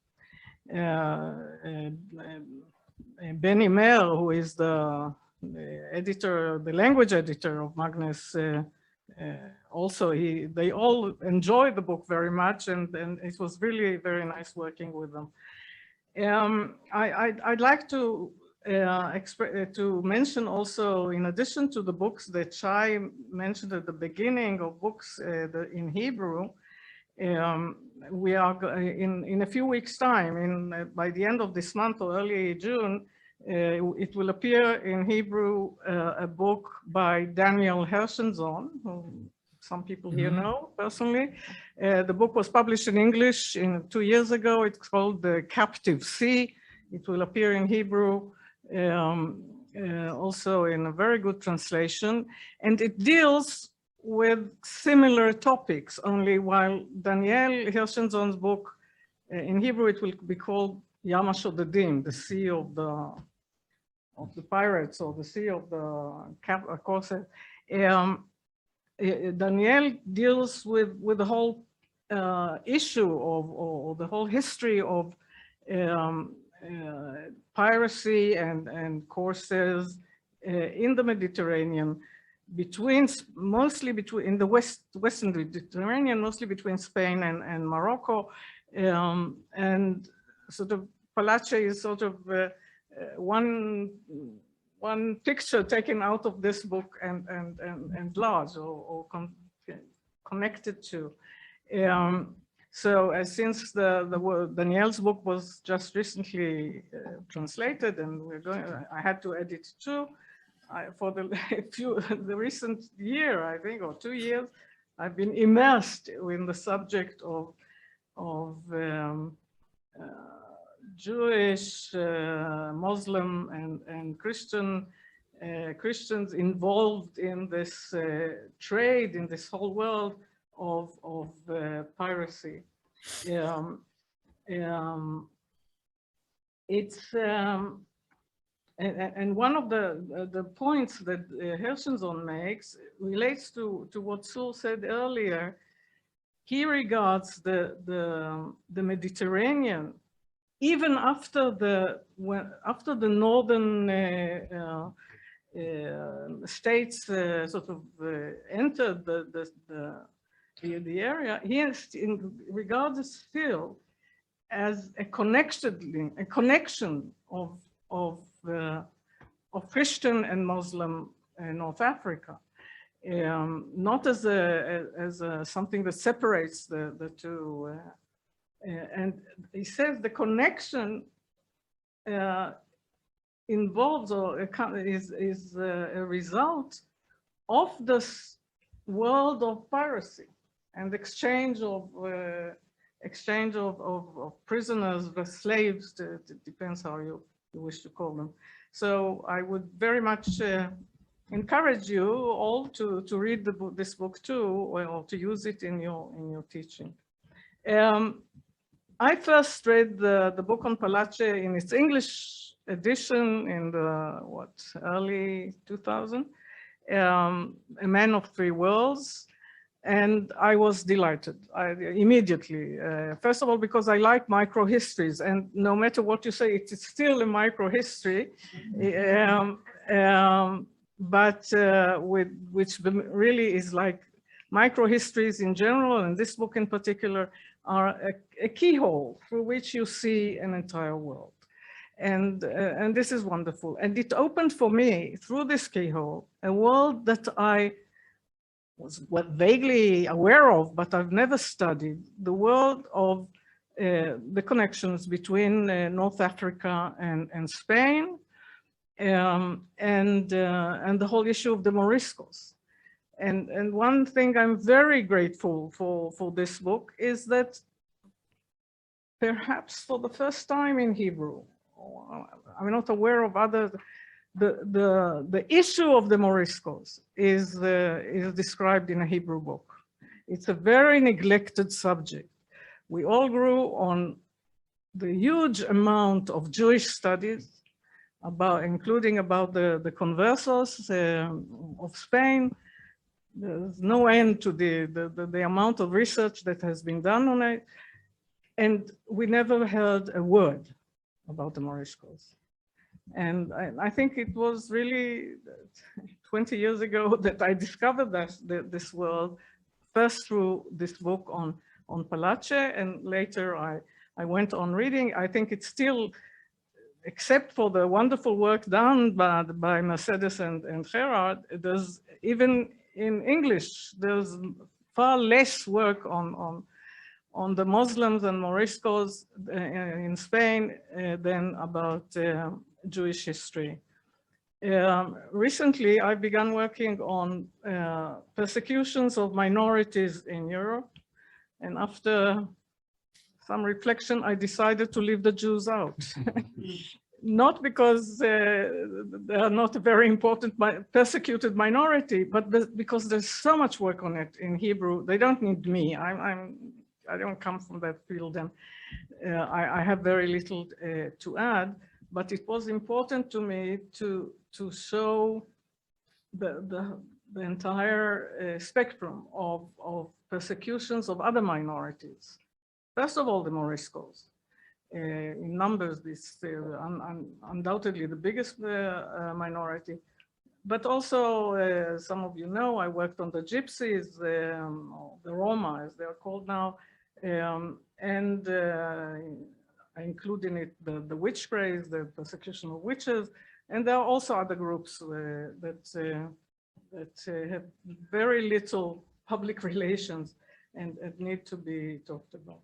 Benny Mer, who is the editor, the language editor of Magnes, also they all enjoyed the book very much, and it was really very nice working with them. I'd like to mention also, in addition to the books that Shai mentioned at the beginning of books in Hebrew, we are in a few weeks' time, by the end of this month or early June, it will appear in Hebrew a book by Daniel Hirschensohn, who some people here know personally. The book was published in English 2 years ago. It's called The Captive Sea. It will appear in Hebrew also in a very good translation, and it deals with similar topics, only while Daniel Hirschensohn's book in Hebrew, it will be called Yam HaShodedim, the sea of the pirates, or the sea of the corsair. Daniel deals with the whole issue of, or the whole history of piracy and corsairs in the Mediterranean, mostly in the Western Mediterranean, mostly between Spain and Morocco, and sort of Pallache is sort of one picture taken out of this book and large or connected to. So since Daniel's book was just recently translated, and I had to edit too. For the recent year, I think, or 2 years, I've been immersed in the subject of Jewish, Muslim, and Christians involved in this trade in this whole world of piracy. It's and one of the points that Hirschensohn makes relates to what Tzur said earlier. He regards the Mediterranean, even after the northern states sort of entered the area, he regards it still as a connection of Christian and Muslim North Africa, not as something that separates the two. And he says the connection involves, or is a result of this world of piracy and exchange of prisoners, the slaves. It depends how you wish to call them. So I would very much encourage you all to read this book too, or to use it in your teaching. I first read the book on Pallache in its English edition in the early 2000, A Man of Three Worlds, and I was delighted immediately. First of all, because I like microhistories, and no matter what you say, it is still a microhistory, but which really is like microhistories in general, and this book in particular, are a keyhole through which you see an entire world. And this is wonderful. And it opened for me, through this keyhole, a world that I was vaguely aware of, but I've never studied, the world of the connections between North Africa and Spain, and the whole issue of the Moriscos. And one thing I'm very grateful for this book is that perhaps for the first time in Hebrew, I'm not aware of others, the issue of the Moriscos is described in a Hebrew book. It's a very neglected subject. We all grew on the huge amount of Jewish studies, including about the conversos of Spain. There's no end to the amount of research that has been done on it. And we never heard a word about the Moriscos. And I think it was really 20 years ago that I discovered this world, first through this book on Pallache, and later I went on reading. I think it's still, except for the wonderful work done by Mercedes and Gerard, there's even in English, there's far less work on the Muslims and Moriscos in Spain than about Jewish history. Recently, I began working on persecutions of minorities in Europe. And after some reflection, I decided to leave the Jews out. Not because they are not a very important persecuted minority, but because there's so much work on it in Hebrew. They don't need me. I don't come from that field, and I have very little to add. But it was important to me to show the entire spectrum of persecutions of other minorities. First of all, the Moriscos. In numbers, this undoubtedly the biggest minority. But also, some of you know, I worked on the Gypsies, the Roma, as they are called now, and I include in it the witch craze, the persecution of witches, and there are also other groups that have very little public relations and need to be talked about.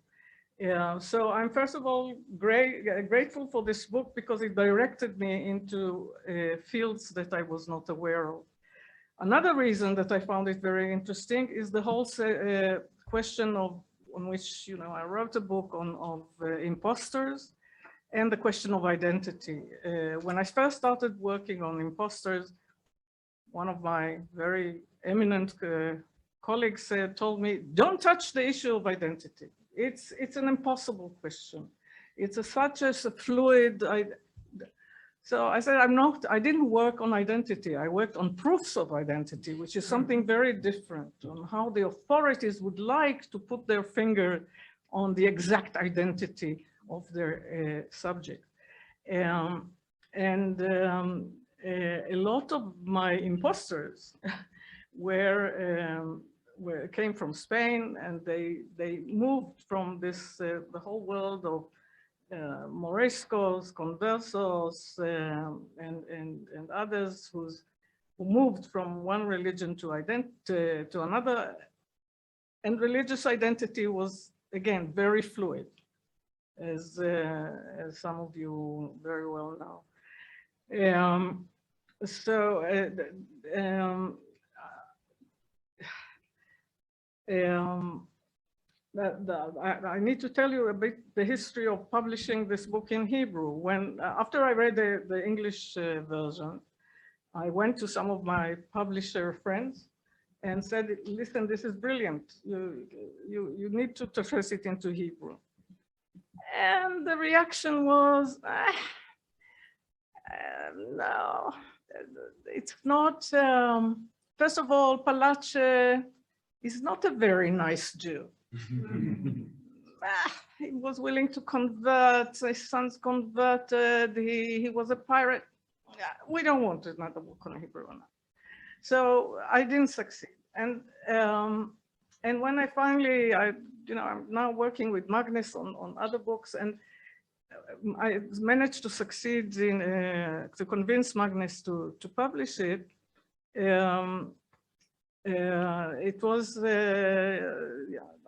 So I'm first of all grateful for this book because it directed me into fields that I was not aware of. Another reason that I found it very interesting is the whole question on which I wrote a book on imposters and the question of identity. When I first started working on imposters, one of my very eminent colleagues told me, "Don't touch the issue of identity. It's an impossible question. It's such a fluid." So I said, I didn't work on identity. I worked on proofs of identity, which is something very different, on how the authorities would like to put their finger on the exact identity of their subject. A lot of my imposters came from Spain, and they moved from this the whole world of Moriscos, Conversos, and others who moved from one religion to another, and religious identity was again very fluid, as some of you very well know. I need to tell you a bit the history of publishing this book in Hebrew. After I read the English version, I went to some of my publisher friends and said, "Listen, this is brilliant. You need to translate it into Hebrew." And the reaction was, "No, it's not." First of all, Pallache is not a very nice Jew. He was willing to convert, his sons converted, he was a pirate. We don't want another book on Hebrew. So I didn't succeed. And when I finally, I'm now working with Magnes on other books, and I managed to succeed in to convince Magnes to publish it. It was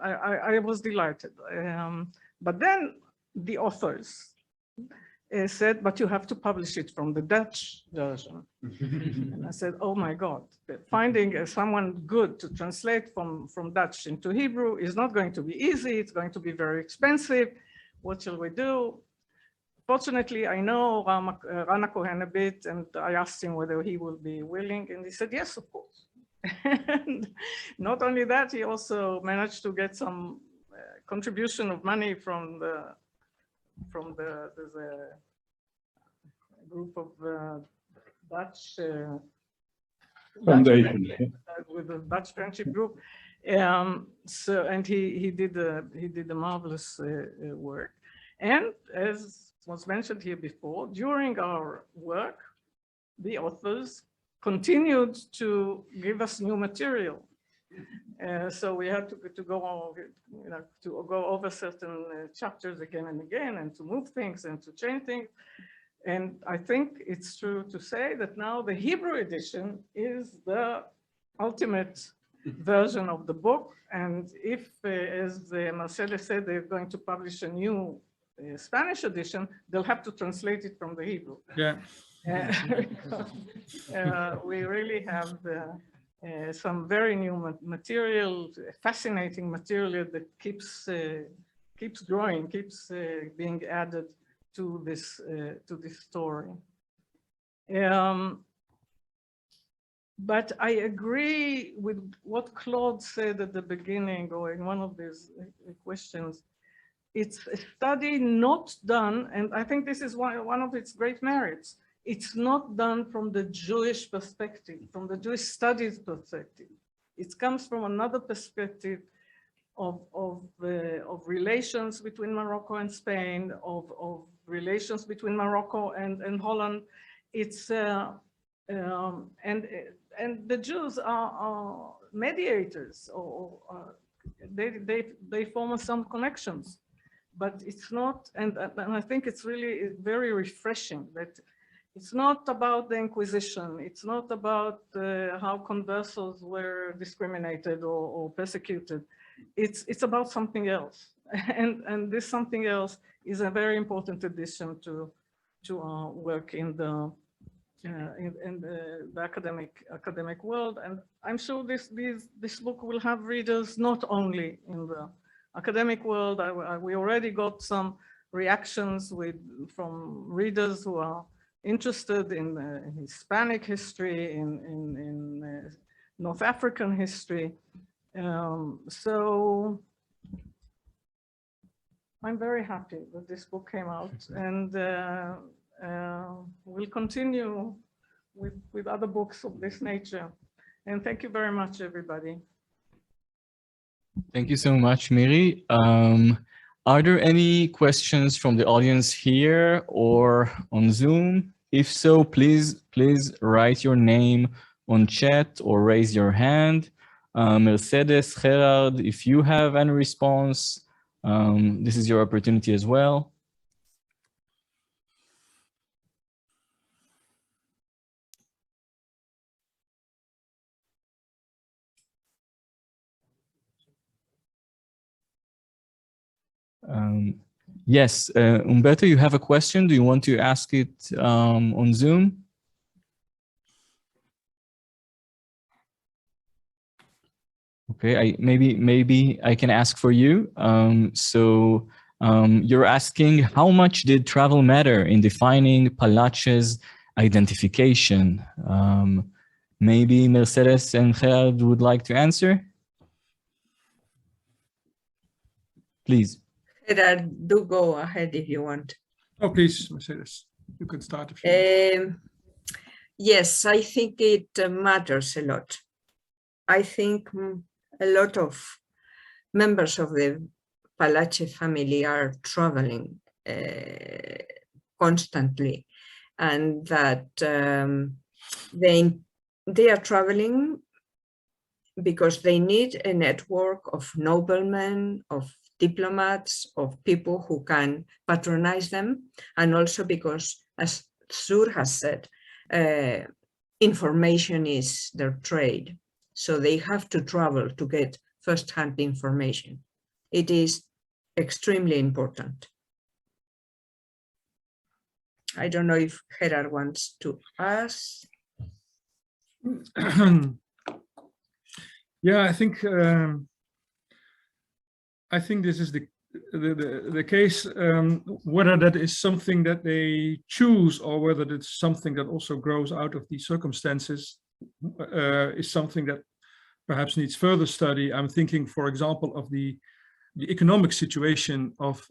I was delighted, but then the authors said, but you have to publish it from the Dutch version. And I said, oh my God, finding someone good to translate from Dutch into Hebrew is not going to be easy. It's going to be very expensive. What shall we do? Fortunately, I know Ran Hacohen a bit, and I asked him whether he will be willing, and he said, yes, of course. And not only that, he also managed to get some contribution of money from there's a group of Dutch foundation with the Dutch friendship group. So, and he did a marvelous work. And as was mentioned here before, during our work, the authors continued to give us new material. So we had to go, to go over certain chapters again and again, and to move things and to change things. And I think it's true to say that now the Hebrew edition is the ultimate version of the book. And if, as Mercedes said, they're going to publish a new Spanish edition, they'll have to translate it from the Hebrew. Yeah. We really have some very new material, fascinating material that keeps growing, keeps being added to this story. But I agree with what Claude said at the beginning, or in one of these questions. It's a study not done, and I think this is one of its great merits. It's not done from the Jewish perspective, from the Jewish studies perspective. It comes from another perspective of relations between Morocco and Spain, of relations between Morocco and Holland. It's and the Jews are mediators, or they form some connections, but it's not. And I think it's really very refreshing that it's not about the Inquisition. It's not about how conversos were discriminated or persecuted. It's about something else, and this something else is a very important addition to our work in the academic world. And I'm sure this book will have readers not only in the academic world. We already got some reactions from readers who are interested in Hispanic history, in North African history. So I'm very happy that this book came out, and we'll continue with other books of this nature. And thank you very much, everybody. Thank you so much, Miri. Are there any questions from the audience here or on Zoom? If so, please write your name on chat or raise your hand. Mercedes, Gerard, if you have any response, this is your opportunity as well. Yes, Umberto, you have a question. Do you want to ask it on Zoom? Okay, maybe I can ask for you. You're asking, how much did travel matter in defining Pallache's identification? Maybe Mercedes and Gerard would like to answer? Please. Gerard, do go ahead if you want. Oh, please, Mercedes, you can start if you want. Yes, I think it matters a lot. I think a lot of members of the Pallache family are traveling constantly, and that they are traveling because they need a network of noblemen, of diplomats, of people who can patronize them, and also because, as Zur has said, information is their trade. So they have to travel to get first-hand information. It is extremely important. I don't know if Gerard wants to ask. Yeah, I think this is the case. Whether that is something that they choose or whether it's something that also grows out of these circumstances is something that perhaps needs further study. I'm thinking, for example, of the economic situation of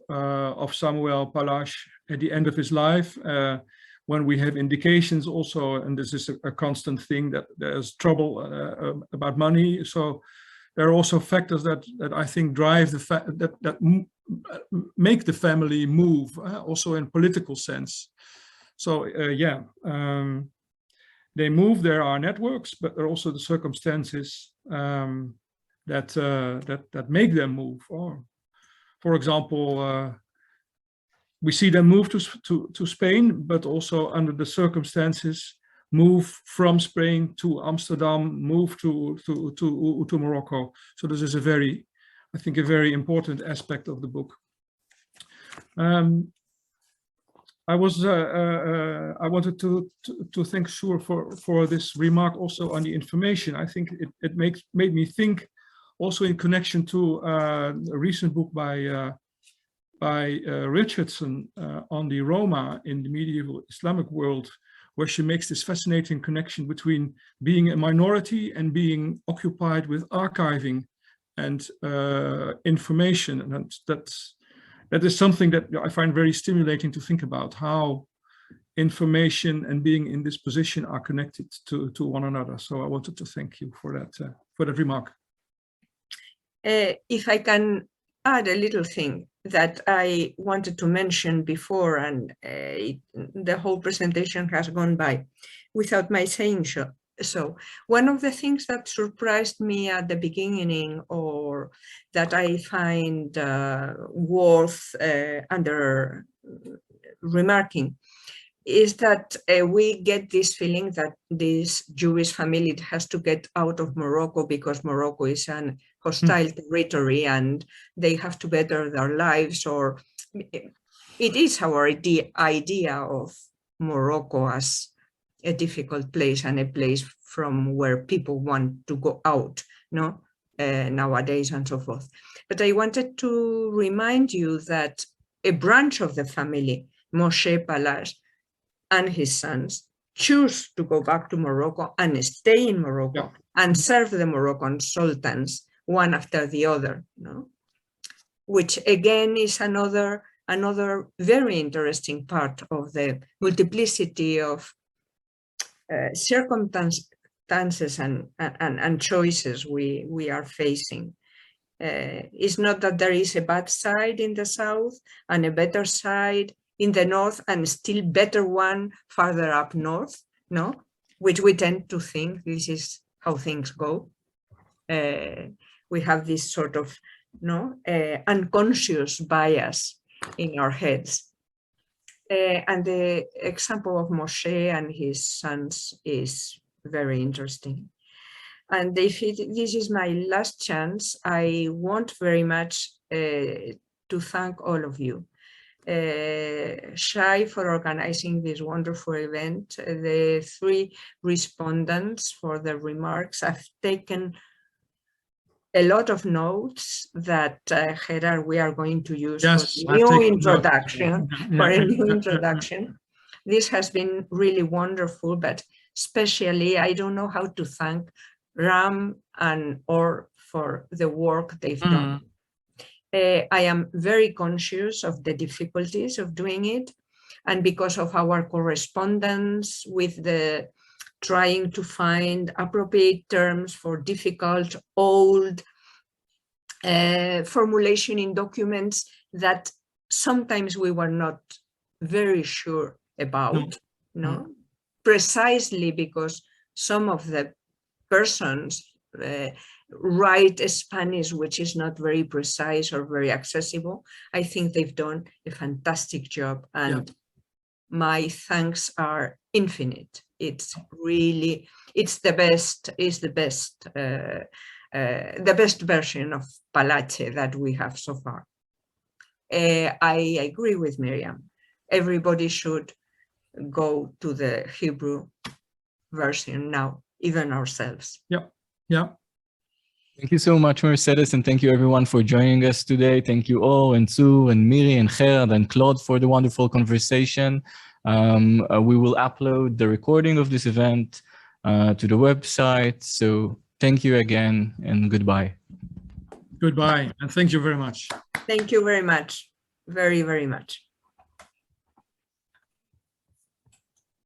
Samuel Pallache at the end of his life, when we have indications also, and this is a constant thing, that there's trouble about money. So there are also factors that I think drive that make the family move, also in political sense. So yeah, they move. There are networks, but there are also the circumstances that make them move. Or, for example, we see them move to Spain, but also under the circumstances move from Spain to Amsterdam, move to Morocco. So this is I think a very important aspect of the book. I wanted to thank Zur for this remark also on the information. I think it made me think also in connection to a recent book by Richardson on the Roma in the medieval Islamic world, where she makes this fascinating connection between being a minority and being occupied with archiving and information. And that is something that I find very stimulating to think about, how information and being in this position are connected to one another. So I wanted to thank you for that remark. If I can add a little thing that I wanted to mention before, and the whole presentation has gone by without my saying so. So one of the things that surprised me at the beginning, or that I find worth under remarking, is that we get this feeling that this Jewish family has to get out of Morocco because Morocco is an hostile territory and they have to better their lives, or it is our idea of Morocco as a difficult place and a place from where people want to go out, no, nowadays and so forth. But I wanted to remind you that a branch of the family, Moshe Pallache, and his sons choose to go back to Morocco and stay in Morocco and serve the Moroccan sultans one after the other, no? Which again is another very interesting part of the multiplicity of circumstances and choices we are facing. It's not that there is a bad side in the south and a better side in the north and still better one farther up north, no? Which we tend to think this is how things go. We have this sort of unconscious bias in our heads. And the example of Moshe and his sons is very interesting. And if this is my last chance, I want very much to thank all of you. Shai for organizing this wonderful event, the three respondents for their remarks. I've taken a lot of notes that Gerard, we are going to use for a new introduction. This has been really wonderful, but especially I don't know how to thank Ram and Or for the work they've done. I am very conscious of the difficulties of doing it, and because of our correspondence with the trying to find appropriate terms for difficult, old formulation in documents that sometimes we were not very sure about, no? Precisely because some of the persons write Spanish, which is not very precise or very accessible. I think they've done a fantastic job, and my thanks are infinite. It's really, it's the best version of Pallache that we have so far. I agree with Miriam. Everybody should go to the Hebrew version now, even ourselves. Yeah. Thank you so much, Mercedes, and thank you everyone for joining us today. Thank you all, and Sue, and Miri, and Gerard, and Claude for the wonderful conversation. We will upload the recording of this event to the website. So thank you again, and goodbye. Goodbye, and thank you very much. Thank you very much. Very, very much.